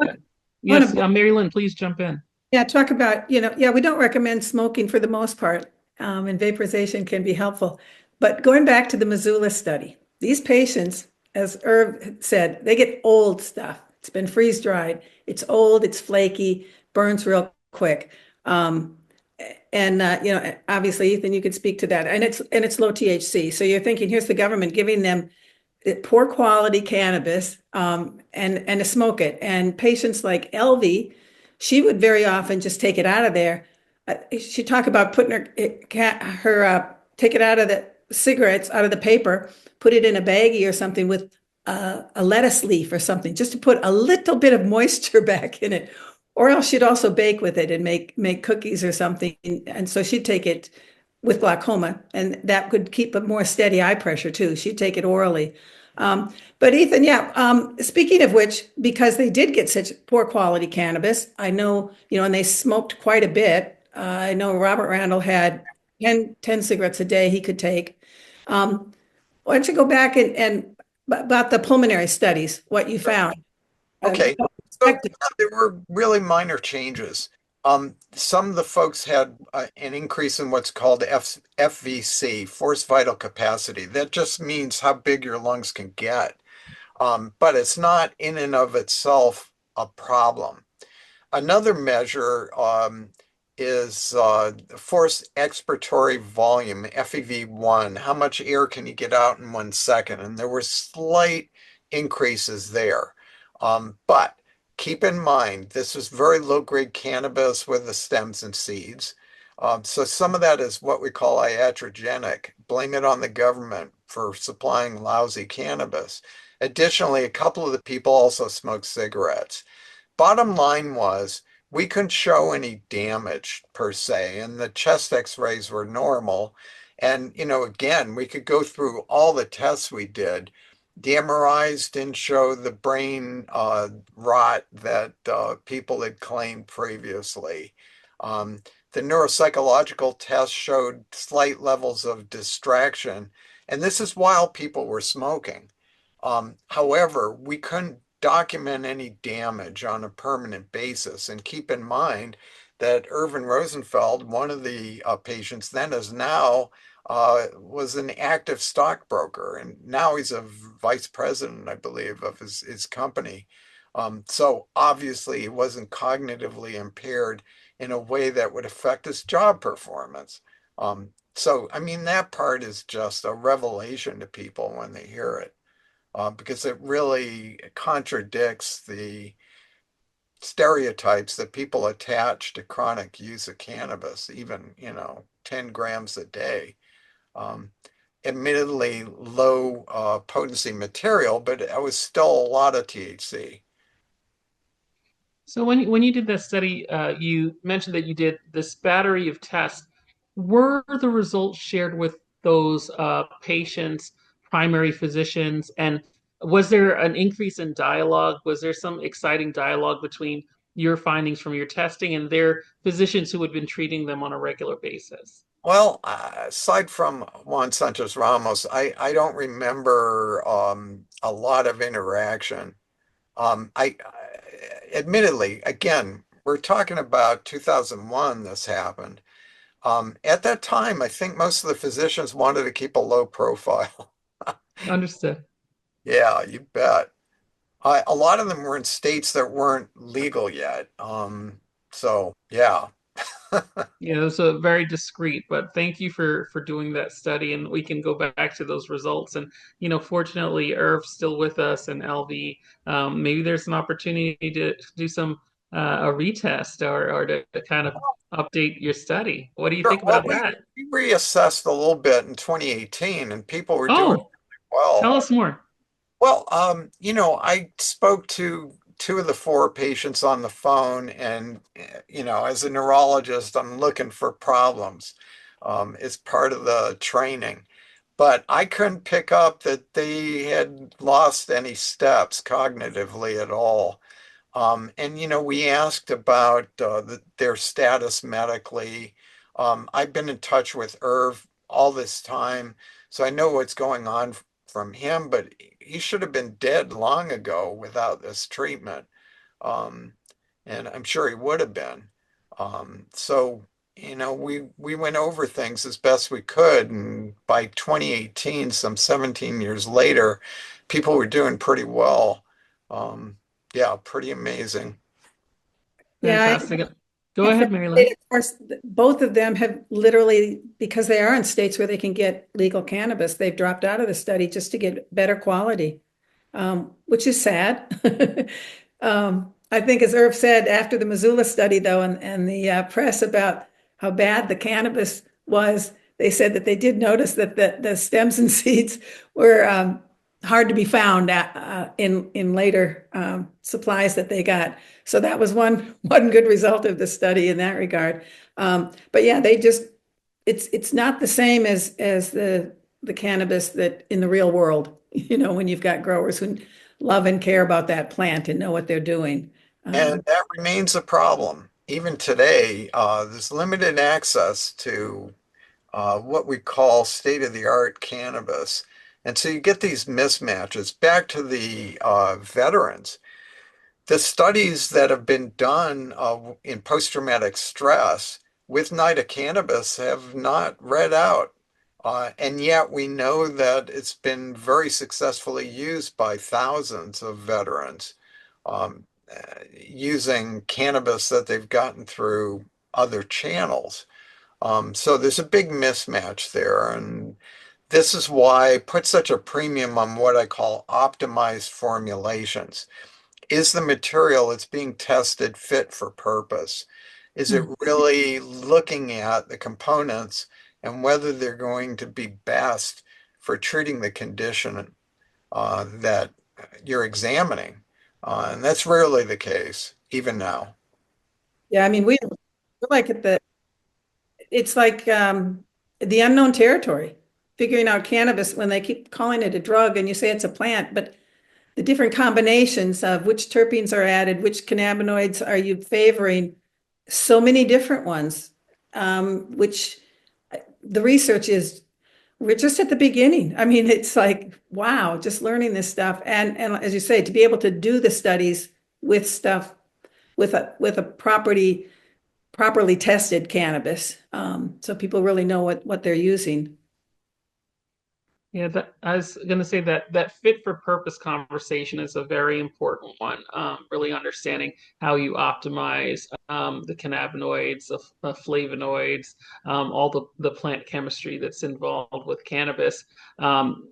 Yes, to Mary Lynn, please jump in. Yeah, talk about, yeah, we don't recommend smoking for the most part, and vaporization can be helpful. But going back to the Missoula study, these patients, as Irv said, they get old stuff. It's been freeze dried. It's old, it's flaky, burns real quick. Um, and obviously, Ethan, you could speak to that. And it's low THC. So you're thinking, here's the government giving them poor quality cannabis, and to smoke it. And patients like Elvie, she would very often just take it out of there. She'd talk about putting take it out of the cigarettes, out of the paper, put it in a baggie or something with a lettuce leaf or something, just to put a little bit of moisture back in it. Or else she'd also bake with it and make cookies or something. And so she'd take it with glaucoma, and that could keep a more steady eye pressure too. She'd take it orally. But Ethan, yeah, speaking of which, because they did get such poor quality cannabis, I know, and they smoked quite a bit. I know Robert Randall had 10 cigarettes a day he could take. Why don't you go back and about the pulmonary studies, what you found? Okay, so Expected. there were really minor changes. Some of the folks had an increase in what's called FVC, forced vital capacity. That just means how big your lungs can get. But it's not in and of itself a problem. Another measure is forced expiratory volume, FEV1. How much air can you get out in 1 second? And there were slight increases there. But keep in mind, this is very low-grade cannabis with the stems and seeds. So some of that is what we call iatrogenic. Blame it on the government for supplying lousy cannabis. Additionally, a couple of the people also smoked cigarettes. Bottom line was we couldn't show any damage per se, and the chest x-rays were normal. And, again, we could go through all the tests we did. The MRIs didn't show the brain rot that people had claimed previously. The neuropsychological tests showed slight levels of distraction, and this is while people were smoking. However, we couldn't document any damage on a permanent basis. And keep in mind that Irvin Rosenfeld, one of the patients then, is now was an active stockbroker, and now he's a vice president, I believe, of his company. So obviously, he wasn't cognitively impaired in a way that would affect his job performance. So, I mean, that part is just a revelation to people when they hear it, because it really contradicts the stereotypes that people attach to chronic use of cannabis, even, 10 grams a day. Um, Admittedly low potency material, but it was still a lot of THC. So when you did this study, you mentioned that you did this battery of tests. Were the results shared with those patients, primary physicians, and was there an increase in dialogue? Was there some exciting dialogue between your findings from your testing and their physicians who had been treating them on a regular basis? Well, aside from Juan Sanchez Ramos, I don't remember a lot of interaction. Admittedly, again, we're talking about 2001, this happened. At that time, I think most of the physicians wanted to keep a low profile. Understood. Yeah, you bet. A lot of them were in states that weren't legal yet. So yeah. Yeah, it was a very discreet, but thank you for doing that study, and we can go back to those results. And fortunately, Irv's still with us, and LV. Maybe there's an opportunity to do some a retest or to kind of update your study. What do you Sure. think Well, about we, that? we reassessed a little bit in 2018 and people were doing Oh, well. tell us more. Well, I spoke to two of the four patients on the phone, and as a neurologist, I'm looking for problems. It's part of the training. But I couldn't pick up that they had lost any steps cognitively at all. And we asked about their status medically. I've been in touch with Irv all this time, so I know what's going on from him, but he should have been dead long ago without this treatment. Um, and I'm sure he would have been. So, we went over things as best we could, and by 2018, some 17 years later, people were doing pretty well. Um, yeah, pretty amazing. Yeah, I Fantastic. Go And for ahead, Marilyn. of course, both of them have literally, because they are in states where they can get legal cannabis, they've dropped out of the study just to get better quality, which is sad. I think, as Irv said, after the Missoula study, though, and the press about how bad the cannabis was, they said that they did notice that the stems and seeds were hard to be found in later supplies that they got. So that was one good result of the study in that regard. But yeah, it's not the same as the cannabis that in the real world, when you've got growers who love and care about that plant and know what they're doing. And that remains a problem. Even today, there's limited access to what we call state-of-the-art cannabis. And so you get these mismatches. Back to the veterans. The studies that have been done in post-traumatic stress with NIDA cannabis have not read out. And yet we know that it's been very successfully used by thousands of veterans using cannabis that they've gotten through other channels. So there's a big mismatch there. And this is why I put such a premium on what I call optimized formulations. Is the material that's being tested fit for purpose? Is it really looking at the components and whether they're going to be best for treating the condition that you're examining? And that's rarely the case, even now. Yeah, I mean, we're like it's like the unknown territory, figuring out cannabis when they keep calling it a drug and you say it's a plant, but the different combinations of which terpenes are added, which cannabinoids are you favoring, so many different ones, which the research is, we're just at the beginning. I mean, it's like, wow, just learning this stuff. And as you say, to be able to do the studies with stuff with a properly tested cannabis, so people really know what they're using. Yeah, I was going to say that that fit for purpose conversation is a very important one. Really understanding how you optimize the cannabinoids, the flavonoids, all the plant chemistry that's involved with cannabis, and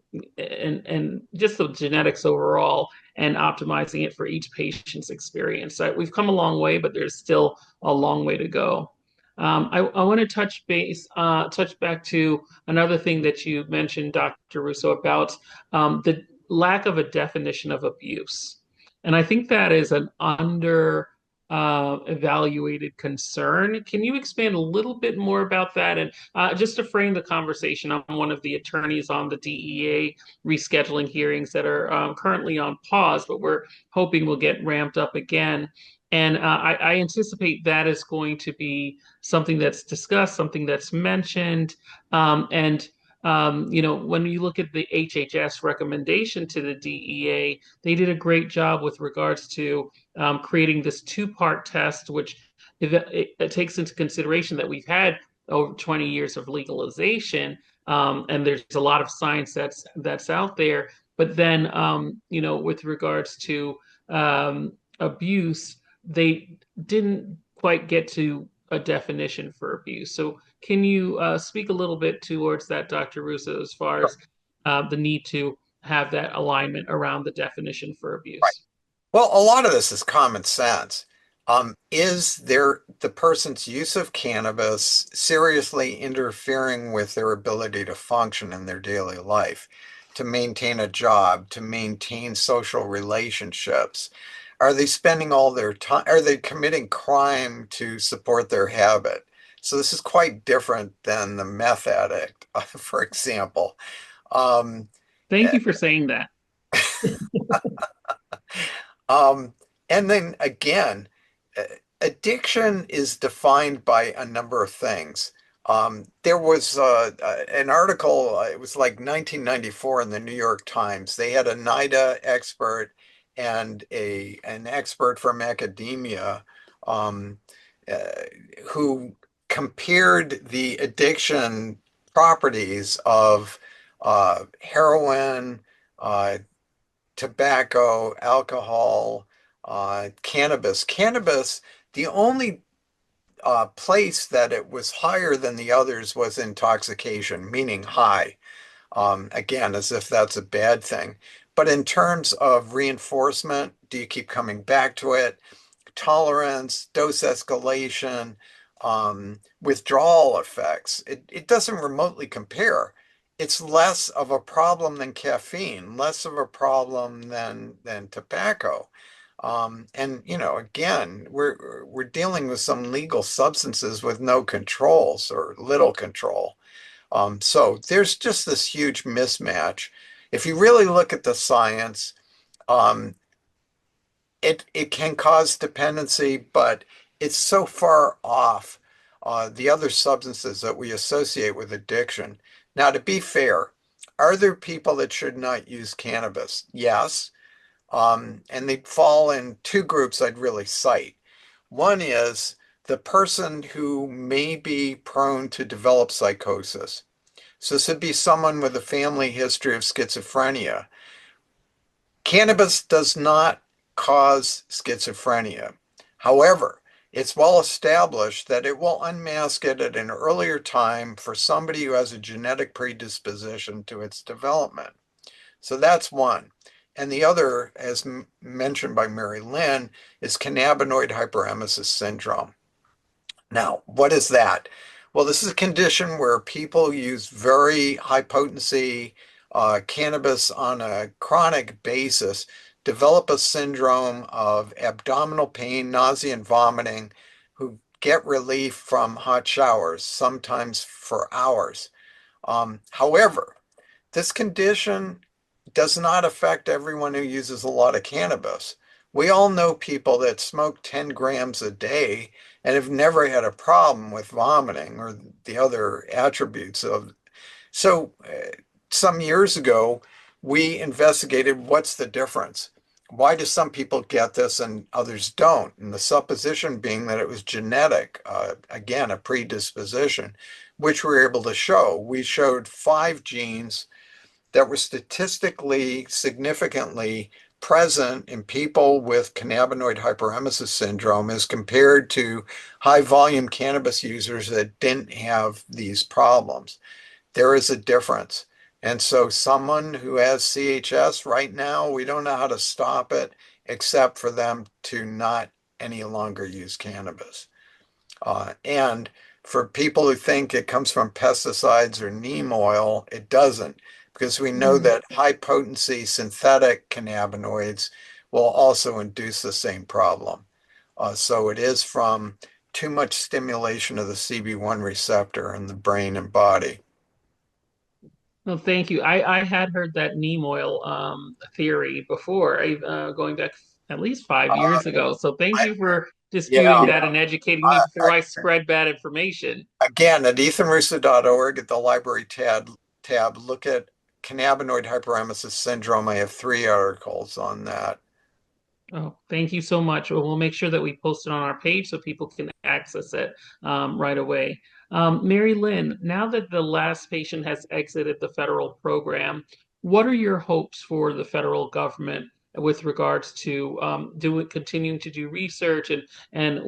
just the genetics overall, and optimizing it for each patient's experience. So we've come a long way, but there's still a long way to go. I want to touch back to another thing that you mentioned, Dr. Russo, about the lack of a definition of abuse. And I think that is an under evaluated concern. Can you expand a little bit more about that? And just to frame the conversation, I'm one of the attorneys on the DEA rescheduling hearings that are currently on pause, but we're hoping will get ramped up again. And I anticipate that is going to be something that's discussed, something that's mentioned. And when you look at the HHS recommendation to the DEA, they did a great job with regards to creating this two-part test, which it takes into consideration that we've had over 20 years of legalization, and there's a lot of science that's out there. But then, with regards to abuse, they didn't quite get to a definition for abuse. So can you speak a little bit towards that, Dr. Russo, as far as the need to have that alignment around the definition for Right. abuse? Well, a lot of this is common sense. Is the person's use of cannabis seriously interfering with their ability to function in their daily life, to maintain a job, to maintain social relationships? Are they spending all their time? Are they committing crime to support their habit? So this is quite different than the meth addict, for example. Um, Thank you for saying that. Um, and then again, uh, addiction is defined by a number of things. There was an article, it was like 1994 in the New York Times. They had a NIDA expert and an expert from academia um, uh, who compared the addiction properties of heroin, uh, tobacco, alcohol, cannabis. Cannabis, the only place that it was higher than the others was intoxication, meaning high. Again, as if that's a bad thing. But in terms of reinforcement, do you keep coming back to it? Tolerance, dose escalation, withdrawal effects. It doesn't remotely compare. It's less of a problem than caffeine, less of a problem than tobacco. And again, we're dealing with some legal substances with no controls or little control. So there's just this huge mismatch. If you really look at the science, um, it can cause dependency, but it's so far off the other substances that we associate with addiction. Now, to be fair, are there people that should not use cannabis? Yes. And they fall in two groups I'd really cite. One is the person who may be prone to develop psychosis. So this would be someone with a family history of schizophrenia. Cannabis does not cause schizophrenia. However, it's well established that it will unmask it at an earlier time for somebody who has a genetic predisposition to its development. So that's one. And the other, as mentioned by Mary Lynn, is cannabinoid hyperemesis syndrome. Now, what is that? Well, this is a condition where people use very high potency cannabis on a chronic basis, develop a syndrome of abdominal pain, nausea, and vomiting, who get relief from hot showers, sometimes for hours. However, this condition does not affect everyone who uses a lot of cannabis. We all know people that smoke 10 grams a day and have never had a problem with vomiting or the other attributes of. So, some years ago, we investigated what's the difference. Why do some people get this and others don't? And the supposition being that it was genetic, again, a predisposition, which we were able to show. We showed 5 genes that were statistically significantly present in people with cannabinoid hyperemesis syndrome as compared to high volume cannabis users that didn't have these problems. There is a difference. And so someone who has CHS right now, we don't know how to stop it except for them to not any longer use cannabis. And for people who think it comes from pesticides or neem oil, it doesn't, because we know Mm. that high potency synthetic cannabinoids will also induce the same problem. So it is from too much stimulation of the CB1 receptor in the brain and body. No, thank you. I had heard that neem oil theory before, going back at least 5 years ago. So thank I, you for disputing yeah, that and educating me before I spread bad information. again, at ethanrusso.org at the library tab, look at cannabinoid hyperemesis syndrome. I have 3 articles on that. Oh, thank you so much. Well, we'll make sure that we post it on our page so people can access it right away. Mary Lynn, now that the last patient has exited the federal program, what are your hopes for the federal government with regards to continuing to do research and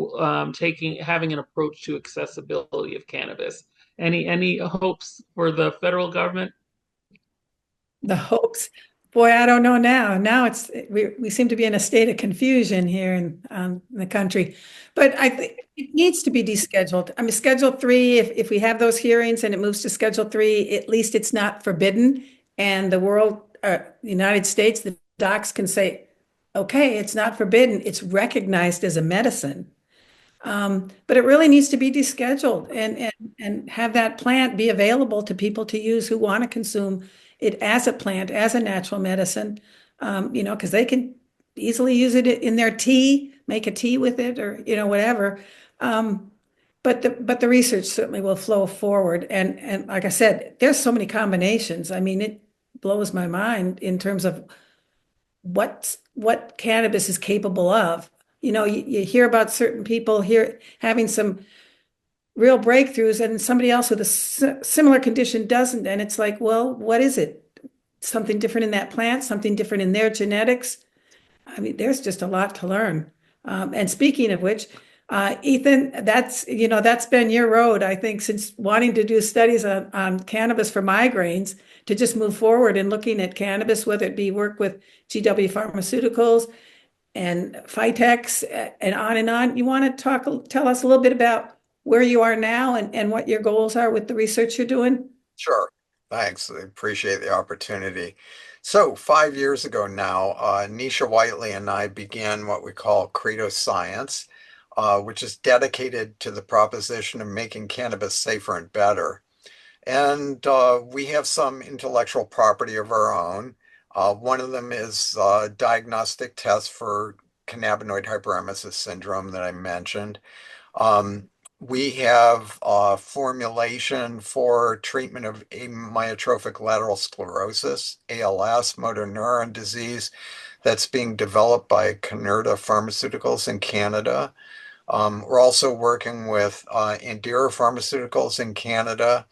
having an approach to accessibility of cannabis? Any hopes for the federal government? The hopes. Boy, I don't know now. Now we seem to be in a state of confusion here in the country. But I think it needs to be descheduled. I mean, Schedule 3, if we have those hearings and it moves to Schedule 3, at least it's not forbidden. And the United States, the docs can say, okay, it's not forbidden. It's recognized as a medicine. But it really needs to be descheduled and have that plant be available to people to use who want to consume it as a plant, as a natural medicine, because they can easily use it in their tea, make a tea with it, or whatever. But the research certainly will flow forward, and like I said, there's so many combinations. I mean, it blows my mind in terms of what cannabis is capable of. You hear about certain people here having some real breakthroughs, and somebody else with a similar condition doesn't. And it's like, well, what is it? Something different in that plant, something different in their genetics. I mean, there's just a lot to learn. And speaking of which, Ethan, that's been your road, I think, since wanting to do studies on cannabis for migraines to just move forward and looking at cannabis, whether it be work with GW Pharmaceuticals and Phytex and on and on. You want to tell us a little bit about where you are now and what your goals are with the research you're doing? Sure. Thanks. I appreciate the opportunity. So 5 years ago now, Nisha Whiteley and I began what we call CreDo Science, which is dedicated to the proposition of making cannabis safer and better. And we have some intellectual property of our own. One of them is diagnostic tests for cannabinoid hyperemesis syndrome that I mentioned. Um, we have formulation for treatment of amyotrophic lateral sclerosis, ALS, motor neuron disease, that's being developed by CreDo Pharmaceuticals in Canada. We're also working with Indira Pharmaceuticals in Canada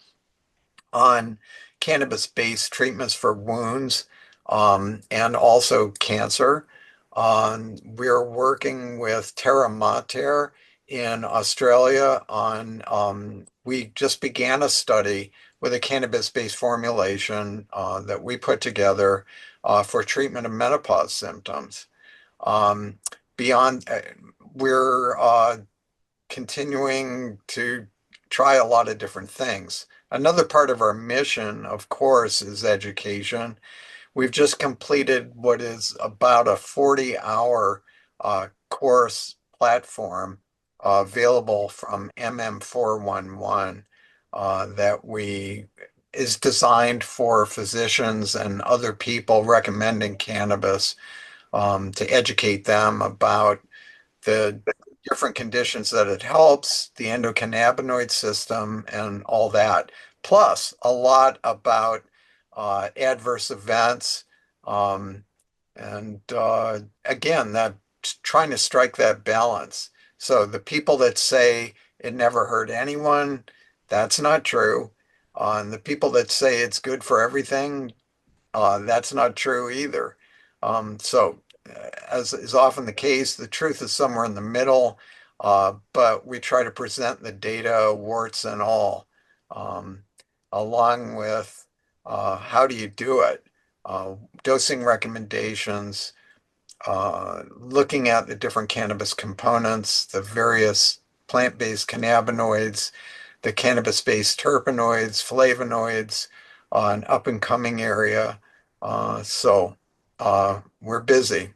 on cannabis-based treatments for wounds and also cancer. We're working with Terra Mater in Australia on, we just began a study with a cannabis-based formulation that we put together for treatment of menopause symptoms. Um, beyond, we're continuing to try a lot of different things. Another part of our mission, of course, is education. We've just completed what is about a 40-hour course platform available from MM411 that we is designed for physicians and other people recommending cannabis to educate them about the different conditions that it helps, the endocannabinoid system, and all that. Plus, a lot about adverse events. Um, and again, that trying to strike that balance. So the people that say it never hurt anyone, that's not true. And the people that say it's good for everything, that's not true either. As is often the case, the truth is somewhere in the middle, but we try to present the data, warts and all, um, along with how do you do it, dosing recommendations, looking at the different cannabis components, the various plant-based cannabinoids, the cannabis-based terpenoids, flavonoids, an up-and-coming area. We're busy.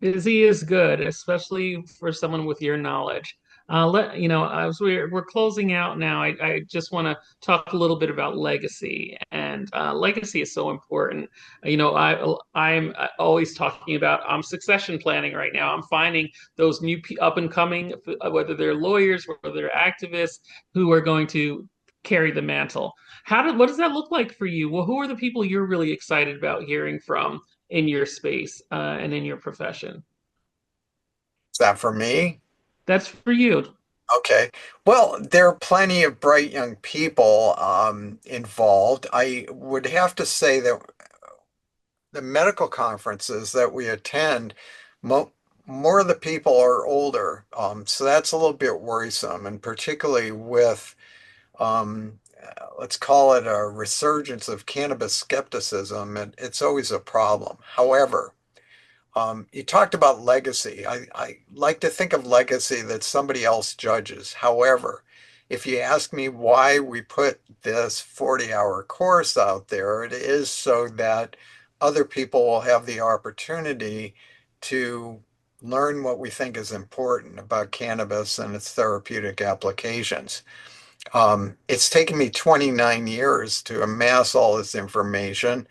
Busy is good, especially for someone with your knowledge. As we're closing out now, I just want to talk a little bit about legacy, and legacy is so important. I'm always talking about succession planning right now. I'm finding those new up and coming, whether they're lawyers, whether they're activists, who are going to carry the mantle. What does that look like for you? Well, who are the people you're really excited about hearing from in your space and in your profession? Is that for me? That's for you. Okay. Well, there are plenty of bright young people involved. I would have to say that the medical conferences that we attend, mo more of the people are older. So that's a little bit worrisome, and particularly with, let's call it a resurgence of cannabis skepticism, and it's always a problem. However, you talked about legacy. I like to think of legacy that somebody else judges. However, if you ask me why we put this 40-hour course out there, it is so that other people will have the opportunity to learn what we think is important about cannabis and its therapeutic applications. It's taken me 29 years to amass all this information.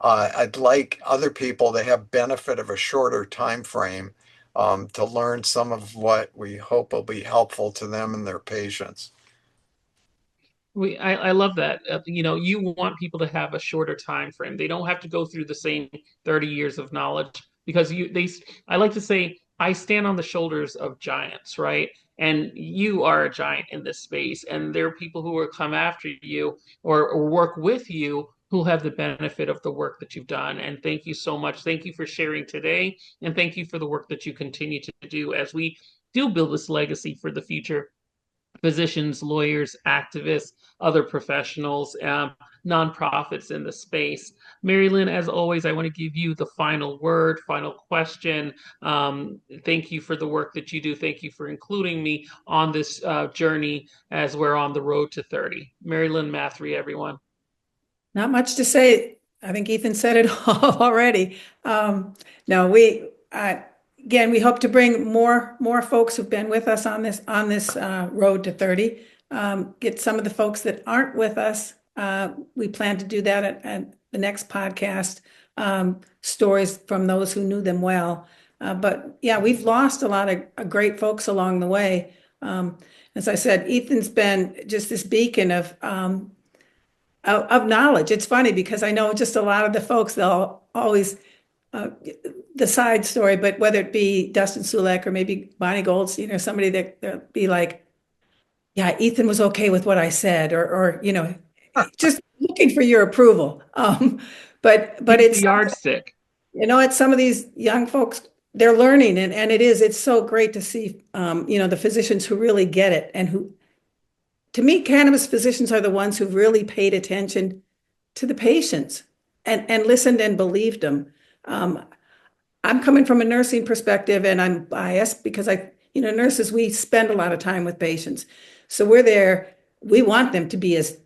I'd like other people to have benefit of a shorter time frame to learn some of what we hope will be helpful to them and their patients. I love that. You want people to have a shorter time frame. They don't have to go through the same 30 years of knowledge because I like to say I stand on the shoulders of giants, right? And you are a giant in this space, and there are people who will come after you or work with you who have the benefit of the work that you've done. And thank you so much. Thank you for sharing today, and thank you for the work that you continue to do as we do build this legacy for the future physicians, lawyers, activists, other professionals, nonprofits in the space. Mary Lynn, as always, I want to give you the final word, final question. Thank you for the work that you do. Thank you for including me on this journey as we're on the road to 30. Mary Lynn Mathry, everyone. Not much to say. I think Ethan said it all already. No, again, we hope to bring more folks who've been with us on this road to 30. Get some of the folks that aren't with us. We plan to do that at the next podcast. Stories from those who knew them well. But yeah, we've lost a lot of great folks along the way. As I said, Ethan's been just this beacon of knowledge. It's funny because I know just a lot of the folks, they'll always the side story, but whether it be Dustin Sulek or maybe Bonnie Goldstein or somebody that'll be like, yeah, Ethan was okay with what I said, or just looking for your approval. But He's the it's yardstick. it's some of these young folks, they're learning, and it's so great to see the physicians who really get it and who, to me, cannabis physicians are the ones who've really paid attention to the patients and listened and believed them. I'm coming from a nursing perspective and I'm biased because nurses, we spend a lot of time with patients. So we're there, we want them to be as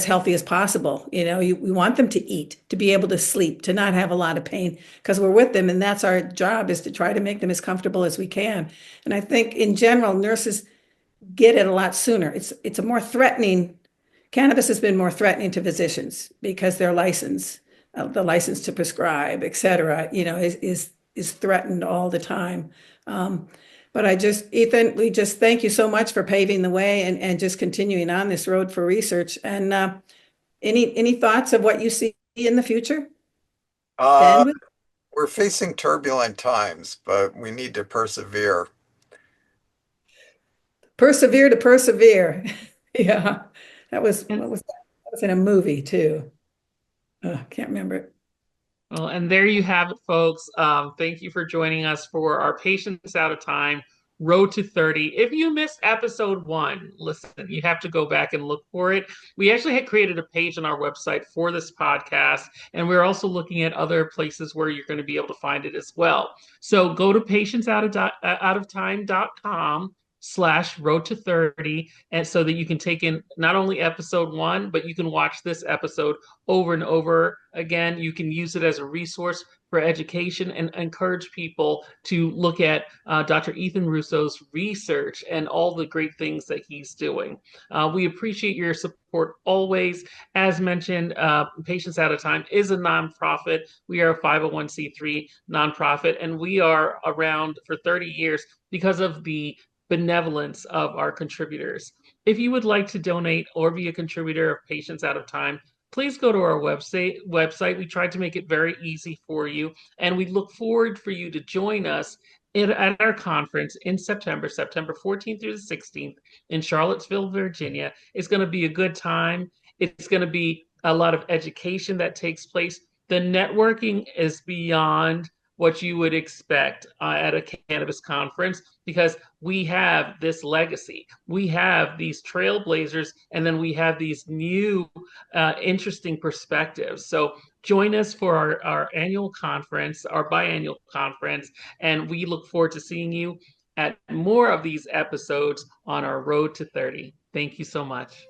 healthy as possible. We want them to eat, to be able to sleep, to not have a lot of pain because we're with them. And that's our job, is to try to make them as comfortable as we can. And I think in general, nurses get it a lot sooner. It's a more threatening, cannabis has been more threatening to physicians because their license, the license to prescribe, et cetera, is threatened all the time. But Ethan, we just thank you so much for paving the way and just continuing on this road for research. And any thoughts of what you see in the future to Uh, end with? we're facing turbulent times, but we need to persevere. Persevere to persevere. Yeah, And that was in a movie too. Can't remember it. Well, and there you have it, folks. Thank you for joining us for our Patients Out of Time Road to 30. If you missed episode 1, listen, you have to go back and look for it. We actually had created a page on our website for this podcast, and we're also looking at other places where you're going to be able to find it as well. So go to patientsoutofTime.com/road to 30, and so that you can take in not only episode 1, but you can watch this episode over and over again. You can use it as a resource for education and encourage people to look at Dr. Ethan Russo's research and all the great things that he's doing. We appreciate your support always. As mentioned, Patients Out of Time is a nonprofit. We are a 501c3 nonprofit, and we are around for 30 years because of the benevolence of our contributors. If you would like to donate or be a contributor of Patients Out of Time, please go to our website. We tried to make it very easy for you, and we look forward for you to join us at our conference in September 14th through the 16th in Charlottesville, Virginia. It's going to be a good time. It's going to be a lot of education that takes place. The networking is beyond what you would expect at a cannabis conference, because we have this legacy. We have these trailblazers, and then we have these new interesting perspectives. So join us for our annual conference, our biannual conference, and we look forward to seeing you at more of these episodes on our road to 30. Thank you so much.